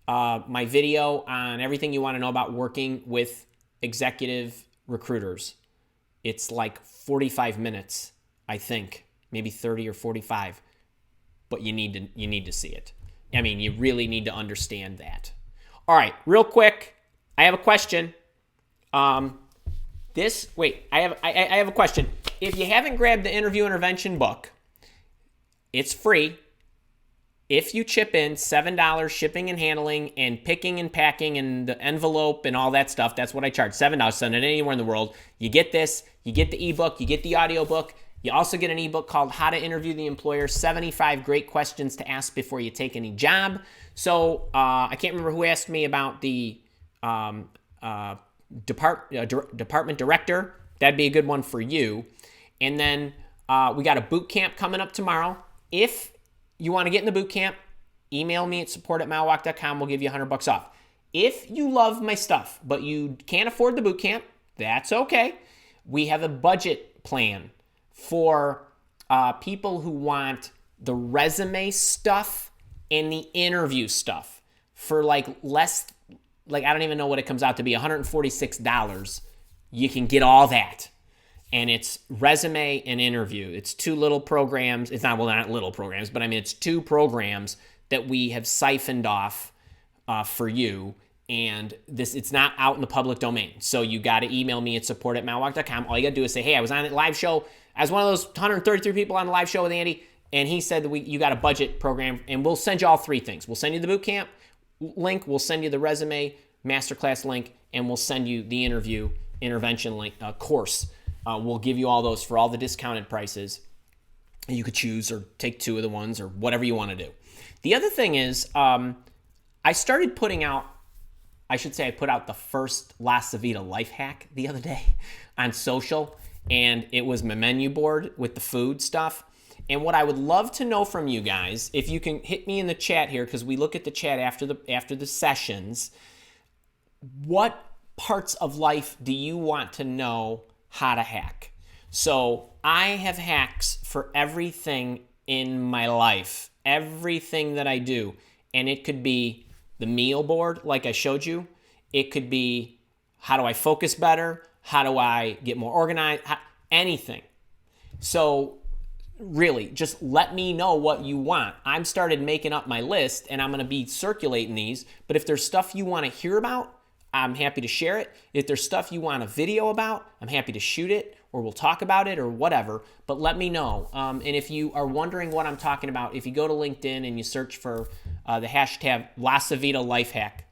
my video on everything you want to know about working with executive recruiters. It's like 45 minutes, I think, maybe 30 or 45, but you need to see it. I mean, you really need to understand that. All right, real quick, I have a question. I have a question. If you haven't grabbed the Interview Intervention book, it's free. If you chip in $7 shipping and handling and picking and packing and the envelope and all that stuff, that's what I charge, $7. Send it anywhere in the world. You get this, you get the ebook, you get the audiobook. You also get an ebook called How to Interview the Employer, 75 Great Questions to Ask Before You Take Any Job. So I can't remember who asked me about the department director. That'd be a good one for you. And then we got a boot camp coming up tomorrow. If you want to get in the boot camp, email me at support@malwalk.com. We'll give you $100 off. If you love my stuff, but you can't afford the boot camp, that's okay. We have a budget plan for people who want the resume stuff and the interview stuff for less, I don't even know what it comes out to be, $146. You can get all that. And it's resume and interview. It's two little programs. It's not, well, not little programs, but I mean, it's two programs that we have siphoned off for you. And it's not out in the public domain. So you got to email me at support@mountwalk.com. All you got to do is say, hey, I was on a live show. I was one of those 133 people on the live show with Andy. And he said that you got a budget program. And we'll send you all three things. We'll send you the boot camp link. We'll send you the resume masterclass link. And we'll send you the interview intervention link course. We'll give you all those for all the discounted prices. You could choose or take two of the ones or whatever you want to do. The other thing is I started putting out, I put out the first LaCivita life hack the other day on social, and it was my menu board with the food stuff. And what I would love to know from you guys, if you can hit me in the chat here, because we look at the chat after the sessions, what parts of life do you want to know how to hack? So I have hacks for everything in my life, everything that I do. And it could be the meal board, like I showed you. It could be, how do I focus better? How do I get more organized? Anything. So really, just let me know what you want. I'm started making up my list, and I'm going to be circulating these. But if there's stuff you want to hear about, I'm happy to share it. If there's stuff you want a video about, I'm happy to shoot it, or we'll talk about it, or whatever. But let me know. And if you are wondering what I'm talking about, if you go to LinkedIn and you search for the hashtag LaCivita Life Hack,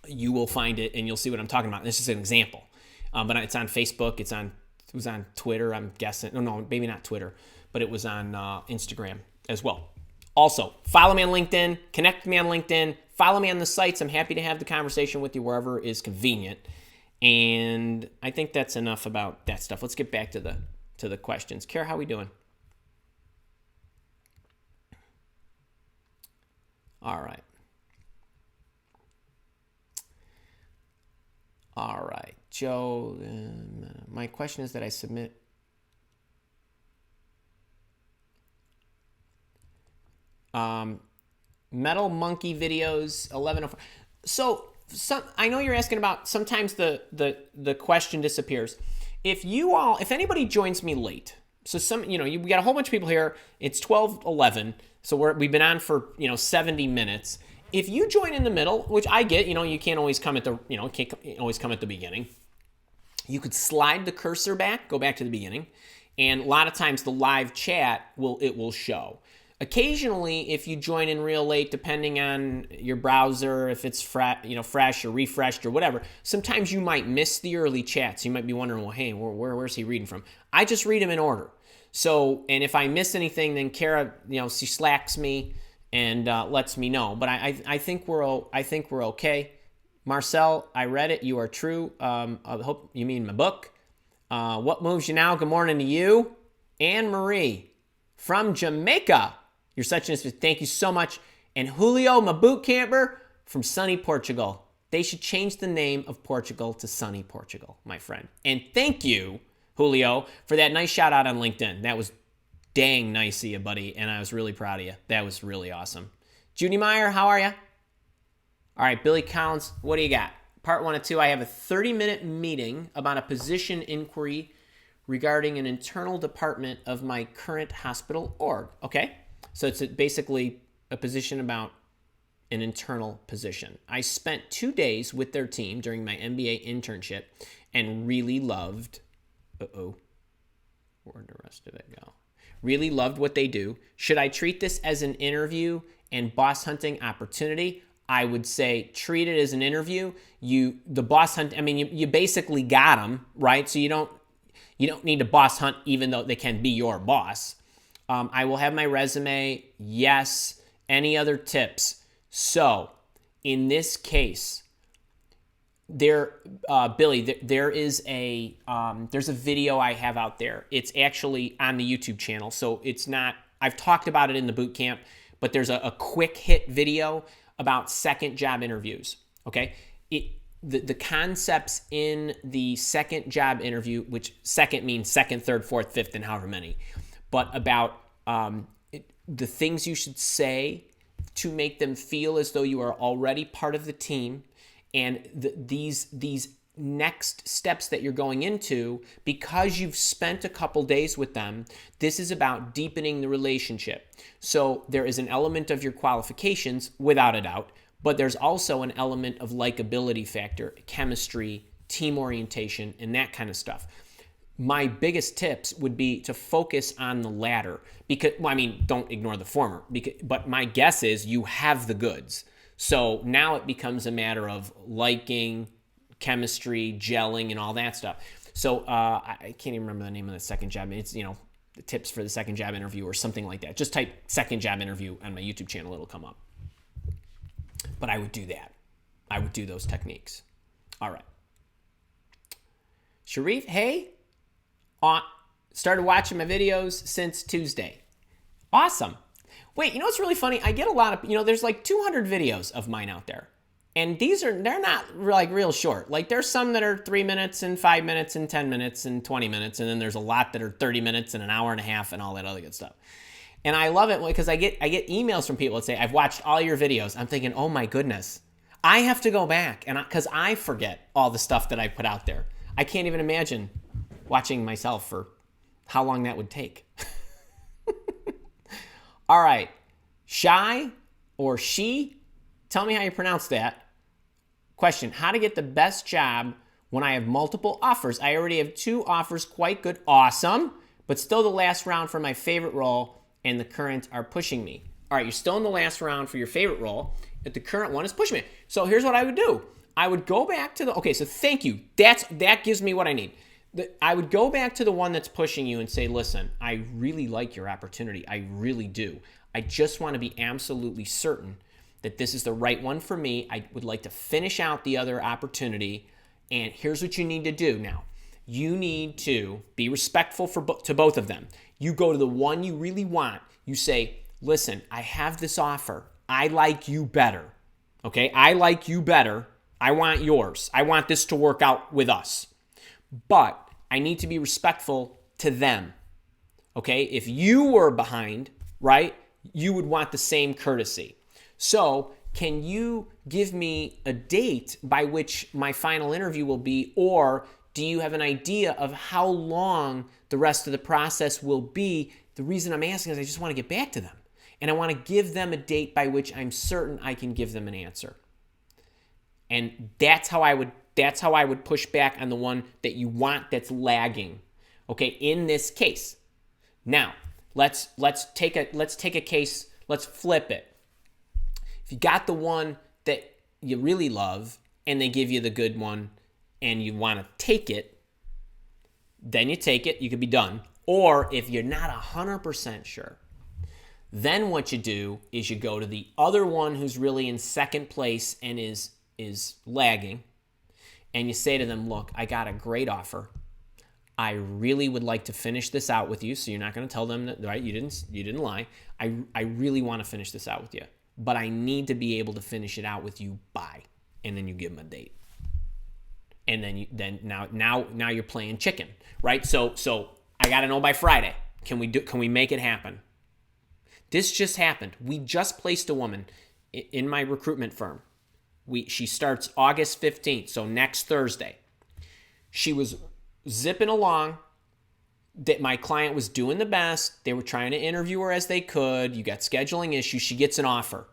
you will find it, and you'll see what I'm talking about. This is an example. But it's on Facebook. It was on Twitter, I'm guessing. No, maybe not Twitter, but it was on Instagram as well. Also, follow me on LinkedIn. Connect with me on LinkedIn. Follow me on the sites. I'm happy to have the conversation with you wherever is convenient. And I think that's enough about that stuff. Let's get back to the questions. Kara, how we doing? All right. Joe, my question is that I submit Metal Monkey videos 1104. So I know you're asking about, sometimes the question disappears. If anybody joins me late, so we got a whole bunch of people here. It's 12:11, so we've been on for 70 minutes. If you join in the middle, which I get, you can't always come at the beginning. You could slide the cursor back, go back to the beginning, and a lot of times the live chat will show. Occasionally, if you join in real late, depending on your browser, if it's fresh or refreshed or whatever, sometimes you might miss the early chats. You might be wondering, well, hey, where's he reading from? I just read them in order. So, and if I miss anything, then Kara, she slacks me and lets me know. But I think we're okay. Marcel, I read it. You are true. I hope you mean my book. What moves you now? Good morning to you, Anne Marie from Jamaica. You're such an thank you so much. And Julio, my boot camper from sunny Portugal. They should change the name of Portugal to sunny Portugal, my friend. And thank you, Julio, for that nice shout out on LinkedIn. That was dang nice of you, buddy. And I was really proud of you. That was really awesome. Judy Meyer, how are you? All right, Billy Collins, what do you got? Part 1 of 2, I have a 30-minute meeting about a position inquiry regarding an internal department of my current hospital org. Okay, so it's basically a position about an internal position. I spent 2 days with their team during my MBA internship and really loved, where'd the rest of it go? Really loved what they do. Should I treat this as an interview and boss hunting opportunity? I would say treat it as an interview. You basically got them, right? So you don't need to boss hunt, even though they can be your boss. I will have my resume. Yes. Any other tips? So in this case, Billy, there's a video I have out there. It's actually on the YouTube channel. So it's not, I've talked about it in the boot camp, but there's a quick hit video about second job interviews. Okay. The concepts in the second job interview, which second means second, third, fourth, fifth, and however many. but about the things you should say to make them feel as though you are already part of the team, and these next steps that you're going into, because you've spent a couple days with them. This is about deepening the relationship. So there is an element of your qualifications, without a doubt, but there's also an element of likability factor, chemistry, team orientation, and that kind of stuff. My biggest tips would be to focus on the latter, because, well, I mean, don't ignore the former, but my guess is you have the goods. So now it becomes a matter of liking, chemistry, gelling, and all that stuff. So I can't even remember the name of the second job. It's, the tips for the second job interview or something like that. Just type second job interview on my YouTube channel. It'll come up. But I would do that. I would do those techniques. All right. Sharif, hey. Started watching my videos since Tuesday. Awesome. Wait, you know what's really funny? I get a lot of, there's like 200 videos of mine out there. And they're not like real short. Like there's some that are 3 minutes and 5 minutes and 10 minutes and 20 minutes. And then there's a lot that are 30 minutes and an hour and a half and all that other good stuff. And I love it because I get emails from people that say, I've watched all your videos. I'm thinking, oh my goodness, I have to go back. And because I forget all the stuff that I put out there. I can't even imagine watching myself for how long that would take. All right. Shy or she, tell me how you pronounce that. Question, how to get the best job when I have multiple offers. I already have 2 offers, quite good, awesome, but still the last round for my favorite role and the current are pushing me. All right, you're still in the last round for your favorite role, but the current one is pushing me. So here's what I would do. I would go back to okay, so thank you. That gives me what I need. I would go back to the one that's pushing you and say, listen, I really like your opportunity. I really do. I just want to be absolutely certain that this is the right one for me. I would like to finish out the other opportunity. And here's what you need to do now. You need to be respectful to both of them. You go to the one you really want. You say, listen, I have this offer. I like you better. Okay? I like you better. I want yours. I want this to work out with us. But I need to be respectful to them. Okay? If you were behind, right, you would want the same courtesy. So can you give me a date by which my final interview will be, or do you have an idea of how long the rest of the process will be? The reason I'm asking is I just want to get back to them, and I want to give them a date by which I'm certain I can give them an answer. And that's how I would push back on the one that you want that's lagging. Okay, in this case. Now, let's take a case, let's flip it. If you got the one that you really love and they give you the good one and you want to take it, then you take it, you could be done. Or if you're not 100% sure, then what you do is you go to the other one who's really in second place and is lagging, and you say to them, look, I got a great offer. I really would like to finish this out with you. So you're not going to tell them that, right? You didn't lie. I really want to finish this out with you, but I need to be able to finish it out with you by, and then you give them a date. And then now you're playing chicken, right? So I got to know by Friday. Can we make it happen? This just happened. We just placed a woman in my recruitment firm. She starts August 15th, so next Thursday. She was zipping along. That my client was doing the best. They were trying to interview her as they could. You got scheduling issues. She gets an offer.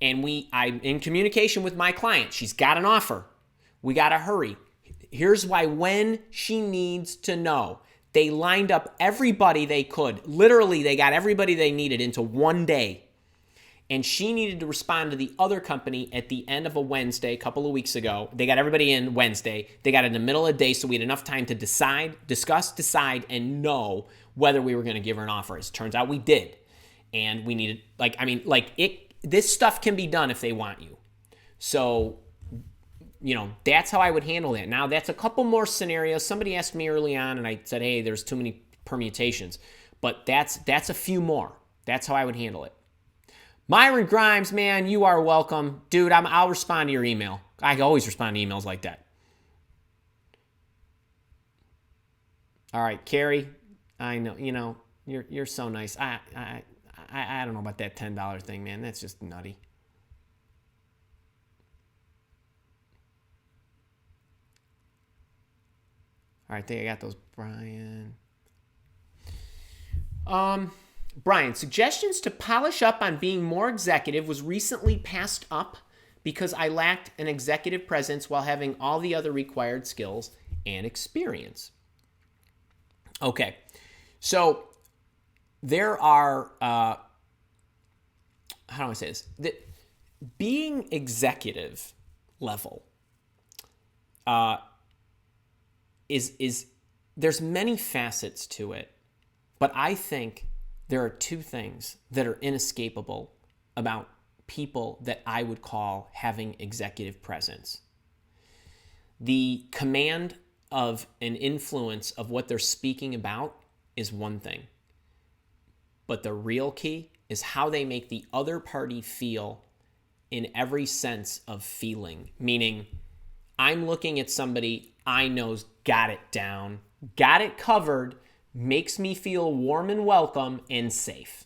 And I'm in communication with my client. She's got an offer. We got to hurry. Here's why: when she needs to know. They lined up everybody they could. Literally, they got everybody they needed into one day. And she needed to respond to the other company at the end of a Wednesday, a couple of weeks ago. They got everybody in Wednesday. They got it in the middle of the day, so we had enough time to decide, and know whether we were going to give her an offer. As it turns out, we did. And we needed, this stuff can be done if they want you. So, that's how I would handle that. Now, that's a couple more scenarios. Somebody asked me early on, and I said, hey, there's too many permutations. But that's a few more. That's how I would handle it. Myron Grimes, man, you are welcome. Dude, I'll respond to your email. I always respond to emails like that. All right, Carrie, I know, you're so nice. I don't know about that $10 thing, man. That's just nutty. All right, I think I got those, Brian. Brian, suggestions to polish up on being more executive was recently passed up because I lacked an executive presence while having all the other required skills and experience. Okay, so there are, how do I say this? Being executive level is there's many facets to it, but I think there are two things that are inescapable about people that I would call having executive presence. The command of an influence of what they're speaking about is one thing. But the real key is how they make the other party feel in every sense of feeling. Meaning, I'm looking at somebody I know's got it down, got it covered, makes me feel warm and welcome and safe.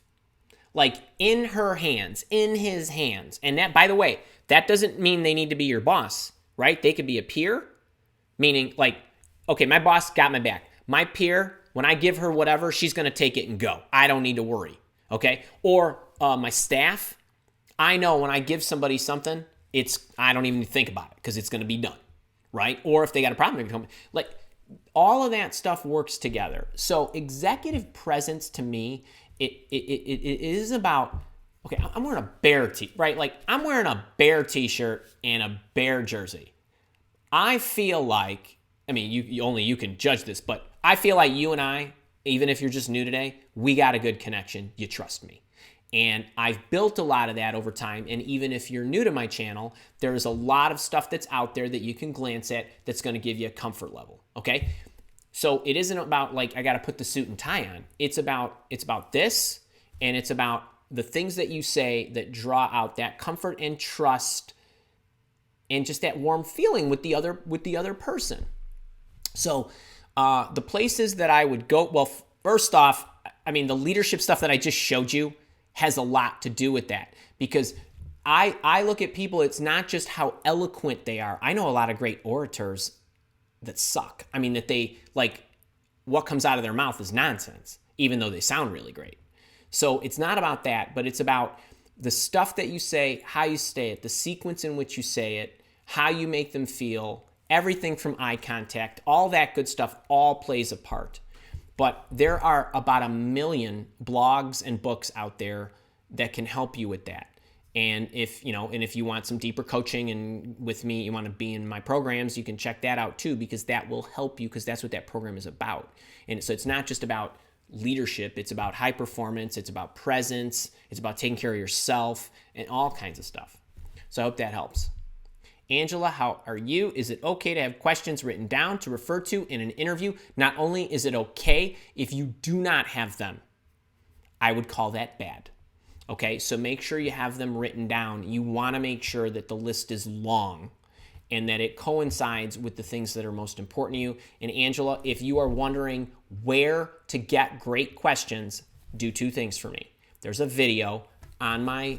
Like in her hands, in his hands. And that, by the way, that doesn't mean they need to be your boss, right? They could be a peer, meaning like, okay, my boss got my back. My peer, when I give her whatever, she's going to take it and go. I don't need to worry, okay? Or my staff, I know when I give somebody something, I don't even think about it because it's going to be done, right? Or if they got a problem, they can come. Like all of that stuff works together. So executive presence to me, it is about, okay, I'm wearing a bear right? Like I'm wearing a bear t-shirt and a bear jersey. I feel like, I mean, you can judge this, but I feel like you and I, even if you're just new today, we got a good connection. You trust me. And I've built a lot of that over time. And even if you're new to my channel, there's a lot of stuff that's out there that you can glance at that's going to give you a comfort level. Okay. So it isn't about like, I got to put the suit and tie on. It's about this, and it's about the things that you say that draw out that comfort and trust and just that warm feeling with the other person. So the places that I would go, well, first off, I mean, the leadership stuff that I just showed you has a lot to do with that, because I look at people, it's not just how eloquent they are. I know a lot of great orators that suck. I mean, that they, like, what comes out of their mouth is nonsense, even though they sound really great. So it's not about that, but it's about the stuff that you say, how you say it, the sequence in which you say it, how you make them feel, everything from eye contact, all that good stuff all plays a part. But there are about 1 million blogs and books out there that can help you with that. And if you want some deeper coaching and with me, you want to be in my programs, you can check that out too, because that will help you, because that's what that program is about. And so it's not just about leadership, it's about high performance, it's about presence, it's about taking care of yourself and all kinds of stuff. So I hope that helps. Angela, how are you? Is it okay to have questions written down to refer to in an interview? Not only is it okay, if you do not have them, I would call that bad. Okay, so make sure you have them written down. You want to make sure that the list is long and that it coincides with the things that are most important to you. And Angela, if you are wondering where to get great questions, do two things for me. There's a video on my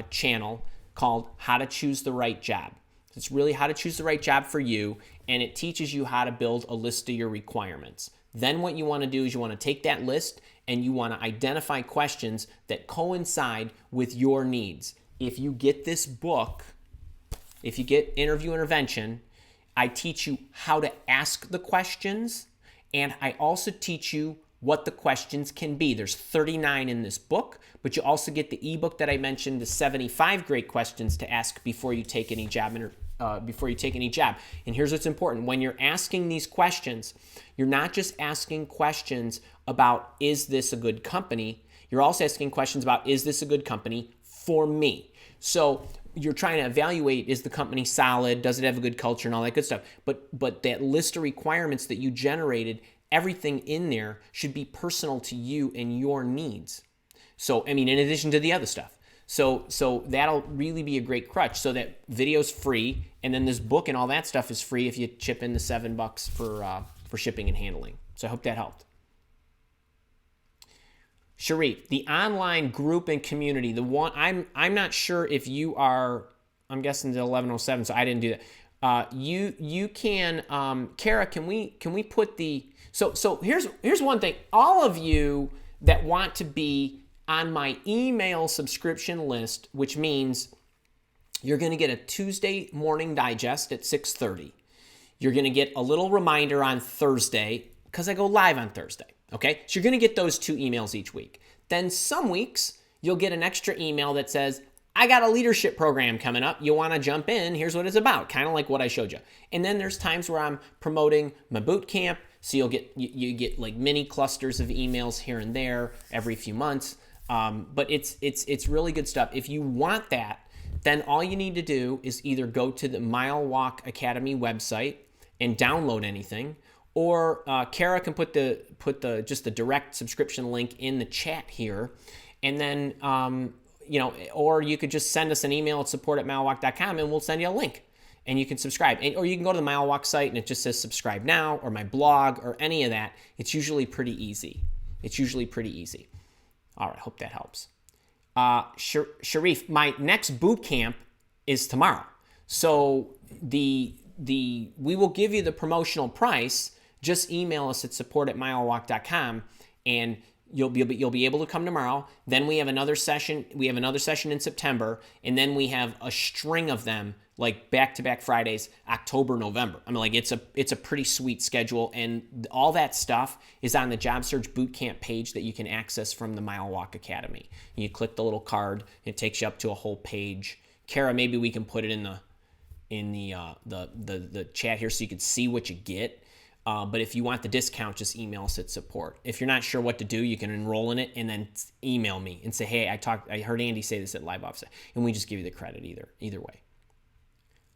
channel called How to Choose the Right Job. It's really how to choose the right job for you, and it teaches you how to build a list of your requirements. Then what you want to do is you want to take that list and you want to identify questions that coincide with your needs. If you get this book, if you get Interview Intervention, I teach you how to ask the questions, and I also teach you what the questions can be. There's 39 in this book, but you also get the ebook that I mentioned, the 75 great questions to ask before you take any job And here's what's important. When you're asking these questions, you're not just asking questions about, is this a good company? You're also asking questions about, is this a good company for me? So you're trying to evaluate, is the company solid? Does it have a good culture and all that good stuff? But that list of requirements that you generated, everything in there should be personal to you and your needs. So, I mean, in addition to the other stuff. So that'll really be a great crutch. So that video's free, and then this book and all that stuff is free if you chip in the $7 for shipping and handling. So I hope that helped. Sharif, the online group and community, the one, I'm not sure if you are, I'm guessing the 1107, so I didn't do that. You can, Kara, can we put the, so here's one thing. All of you that want to be on my email subscription list, which means you're going to get a Tuesday morning digest at 6:30. You're going to get a little reminder on Thursday because I go live on Thursday. Okay, so you're going to get those 2 emails each week. Then some weeks you'll get an extra email that says, I got a leadership program coming up. You want to jump in? Here's what it's about. Kind of like what I showed you. And then there's times where I'm promoting my boot camp. So you'll get you get like mini clusters of emails here and there every few months. But it's really good stuff. If you want that, then all you need to do is either go to the Mile Walk Academy website and download anything, or Kara can put the just the direct subscription link in the chat here, and then or you could just send us an email at support@milewalk.com and we'll send you a link and you can subscribe. Or you can go to the Mile Walk site and it just says subscribe now, or my blog, or any of that. It's usually pretty easy. All right, hope that helps. Sharif, my next boot camp is tomorrow. So we will give you the promotional price. Just email us at support@milewalk.com and you'll be able to come tomorrow. Then we have another session. We have another session in September, and then we have a string of them, like back-to-back Fridays, October, November. I mean, like it's a pretty sweet schedule, and all that stuff is on the Job Search Bootcamp page that you can access from the Mile Walk Academy. And you click the little card, it takes you up to a whole page. Kara, maybe we can put it in the chat here so you can see what you get. But if you want the discount, just email us at support. If you're not sure what to do, you can enroll in it and then email me and say, hey, I heard Andy say this at Live Offset, and we just give you the credit either way.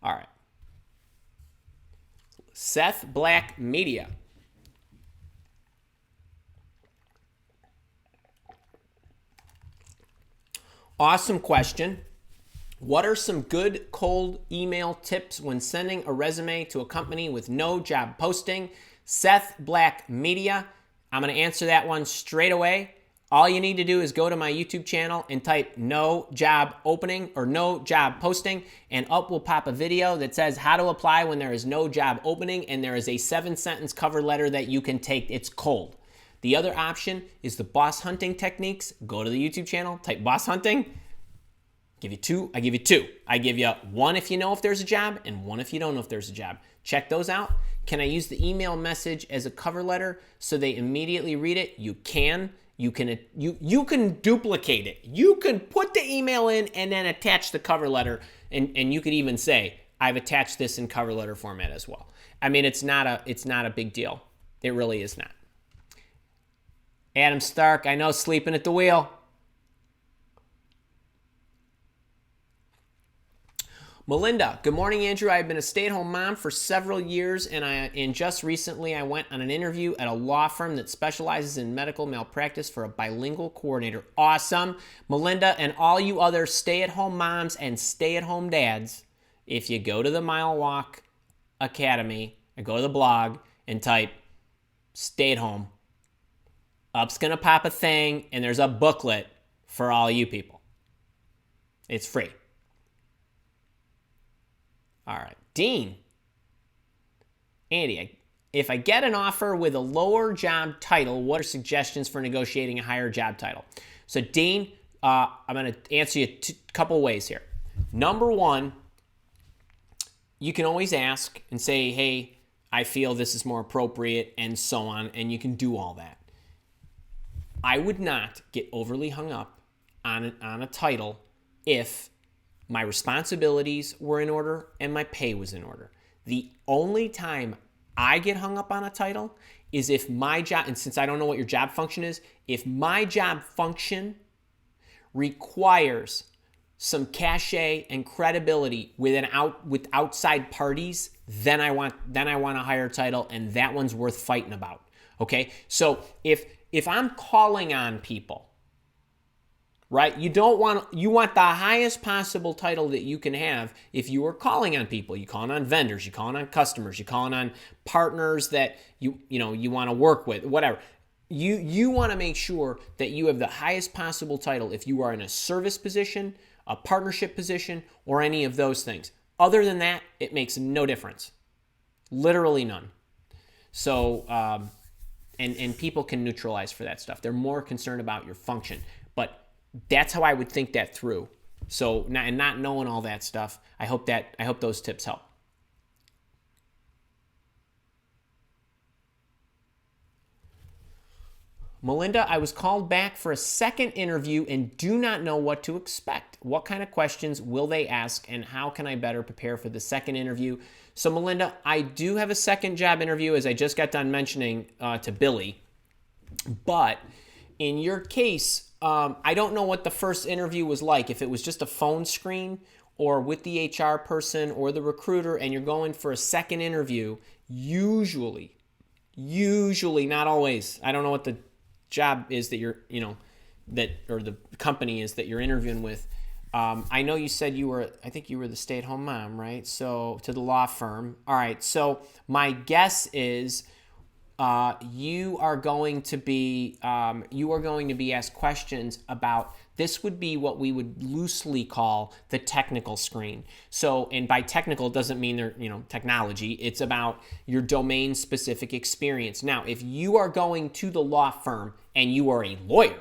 All right. Seth Black Media. Awesome question. What are some good cold email tips when sending a resume to a company with no job posting? Seth Black Media. I'm going to answer that one straight away. All you need to do is go to my YouTube channel and type no job opening or no job posting, and up will pop a video that says how to apply when there is no job opening, and there is a 7-sentence cover letter that you can take. It's cold. The other option is the boss hunting techniques. Go to the YouTube channel, type boss hunting. Give you 2. I give you 2. I give you 1 if you know if there's a job and 1 if you don't know if there's a job. Check those out. Can I use the email message as a cover letter so they immediately read it? You can. You can duplicate it. You can put the email in and then attach the cover letter, and you could even say, I've attached this in cover letter format as well. I mean, it's not a big deal. It really is not. Adam Stark, I know, sleeping at the wheel. Melinda, good morning, Andrew. I've been a stay-at-home mom for several years, and just recently I went on an interview at a law firm that specializes in medical malpractice for a bilingual coordinator. Awesome. Melinda, and all you other stay-at-home moms and stay-at-home dads, if you go to the Mile Walk Academy and go to the blog and type stay-at-home, up's going to pop a thing, and there's a booklet for all you people. It's free. All right, Dean. Andy, if I get an offer with a lower job title, what are suggestions for negotiating a higher job title? So, Dean, I'm going to answer you a couple ways here. Number 1, you can always ask and say, hey, I feel this is more appropriate, and so on, and you can do all that. I would not get overly hung up on a title if my responsibilities were in order and my pay was in order. The only time I get hung up on a title is if my job, and since I don't know what your job function is, if my job function requires some cachet and credibility with outside parties, then I want a higher title, and that one's worth fighting about. Okay? So if I'm calling on people, right? You want the highest possible title that you can have if you are calling on people. You're calling on vendors, you're calling on customers, you're calling on partners that you want to work with, whatever. You want to make sure that you have the highest possible title if you are in a service position, a partnership position, or any of those things. Other than that, it makes no difference. Literally none. So, and people can neutralize for that stuff. They're more concerned about your function. But that's how I would think that through. So, not knowing all that stuff, I hope those tips help. Melinda, I was called back for a second interview and do not know what to expect. What kind of questions will they ask, and how can I better prepare for the second interview? So, Melinda, I do have a second job interview, as I just got done mentioning to Billy. But in your case, I don't know what the first interview was like, if it was just a phone screen or with the HR person or the recruiter, and you're going for a second interview. Usually, not always. I don't know what the job is that you're, or the company is that you're interviewing with. I know you said I think you were the stay-at-home mom, right? So to the law firm. All right. So my guess is you are going to be asked questions about, this would be what we would loosely call the technical screen. So, and by technical, it doesn't mean they're, technology. It's about your domain specific experience. Now, if you are going to the law firm and you are a lawyer,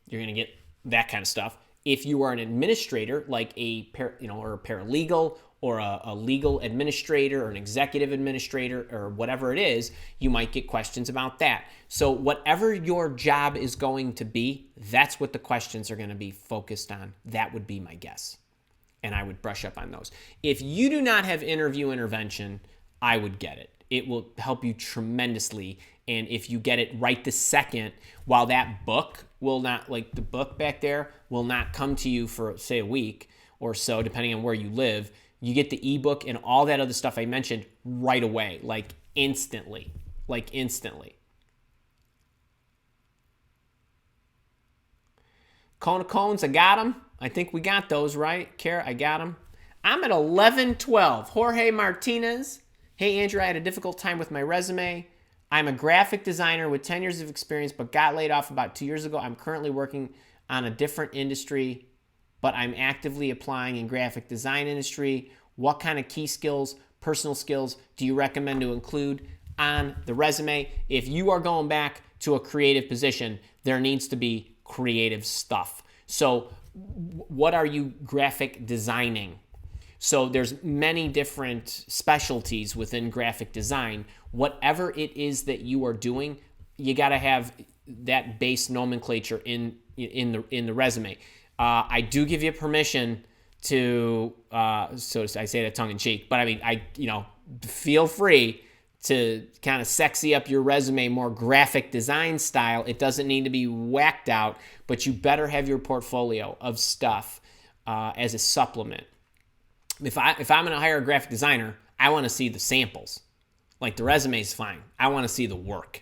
you're going to get that kind of stuff. If you are an administrator, like or a paralegal, or a legal administrator, or an executive administrator, or whatever it is, you might get questions about that. So whatever your job is going to be, that's what the questions are going to be focused on. That would be my guess. And I would brush up on those. If you do not have interview intervention, I would get it. It will help you tremendously. And if you get it right this second, while that book will not, like the book back there, will not come to you for, say, a week or so, depending on where you live, you get the ebook and all that other stuff I mentioned right away, like instantly. Cone of Cones, I got them. I think we got those, right? Kara, I got them. I'm at 11:12. Jorge Martinez. Hey, Andrew, I had a difficult time with my resume. I'm a graphic designer with 10 years of experience, but got laid off about 2 years ago. I'm currently working on a different industry, but I'm actively applying in graphic design industry. What kind of key skills, personal skills, do you recommend to include on the resume? If you are going back to a creative position, there needs to be creative stuff. So what are you graphic designing? So there's many different specialties within graphic design. Whatever it is that you are doing, you got to have that base nomenclature in the resume. I do give you permission to, so I say that tongue in cheek, but I mean, feel free to kind of sexy up your resume more graphic design style. It doesn't need to be whacked out, but you better have your portfolio of stuff as a supplement. If I'm going to hire a graphic designer, I want to see the samples. Like, the resume's fine. I want to see the work.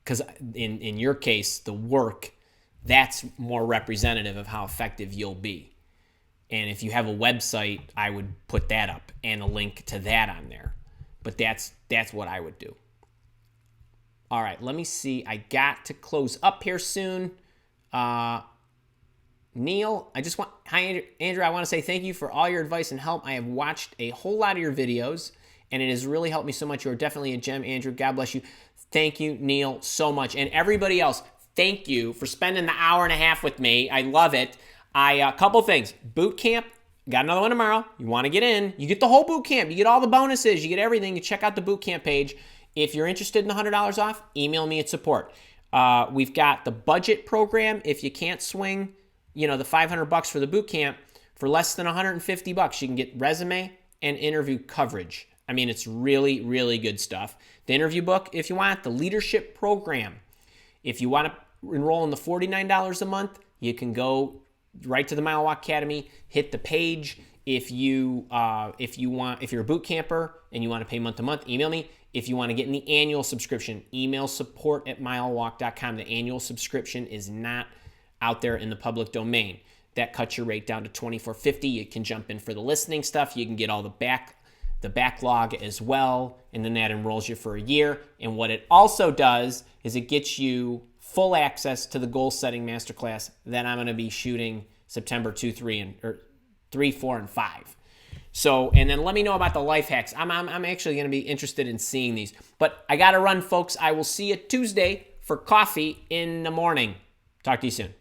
Because in your case, the work, that's more representative of how effective you'll be. And if you have a website, I would put that up and a link to that on there. But that's what I would do. All right, let me see. I got to close up here soon. Neil, hi Andrew, I want to say thank you for all your advice and help. I have watched a whole lot of your videos, and it has really helped me so much. You are definitely a gem, Andrew. God bless you. Thank you, Neil, so much. And everybody else, thank you for spending the hour and a half with me. I love it. A couple things. Boot camp, got another one tomorrow. You want to get in. You get the whole boot camp. You get all the bonuses. You get everything. You check out the boot camp page. If you're interested in the $100 off, email me at support. We've got the budget program. If you can't swing, the $500 for the boot camp, for less than $150, you can get resume and interview coverage. I mean, it's really, really good stuff. The interview book, if you want, the leadership program. If you want to enroll in the $49 a month, you can go right to the Mile Walk Academy, hit the page. If you're a boot camper and you want to pay month to month, email me. If you want to get in the annual subscription, email support@milewalk.com. The annual subscription is not out there in the public domain. That cuts your rate down to $24.50. You can jump in for the listening stuff. You can get all the backlog as well, and then that enrolls you for a year. And what it also does is it gets you full access to the goal setting masterclass that I'm going to be shooting September 3, 4, and 5. So, and then let me know about the life hacks. I'm actually going to be interested in seeing these. But I got to run, folks. I will see you Tuesday for coffee in the morning. Talk to you soon.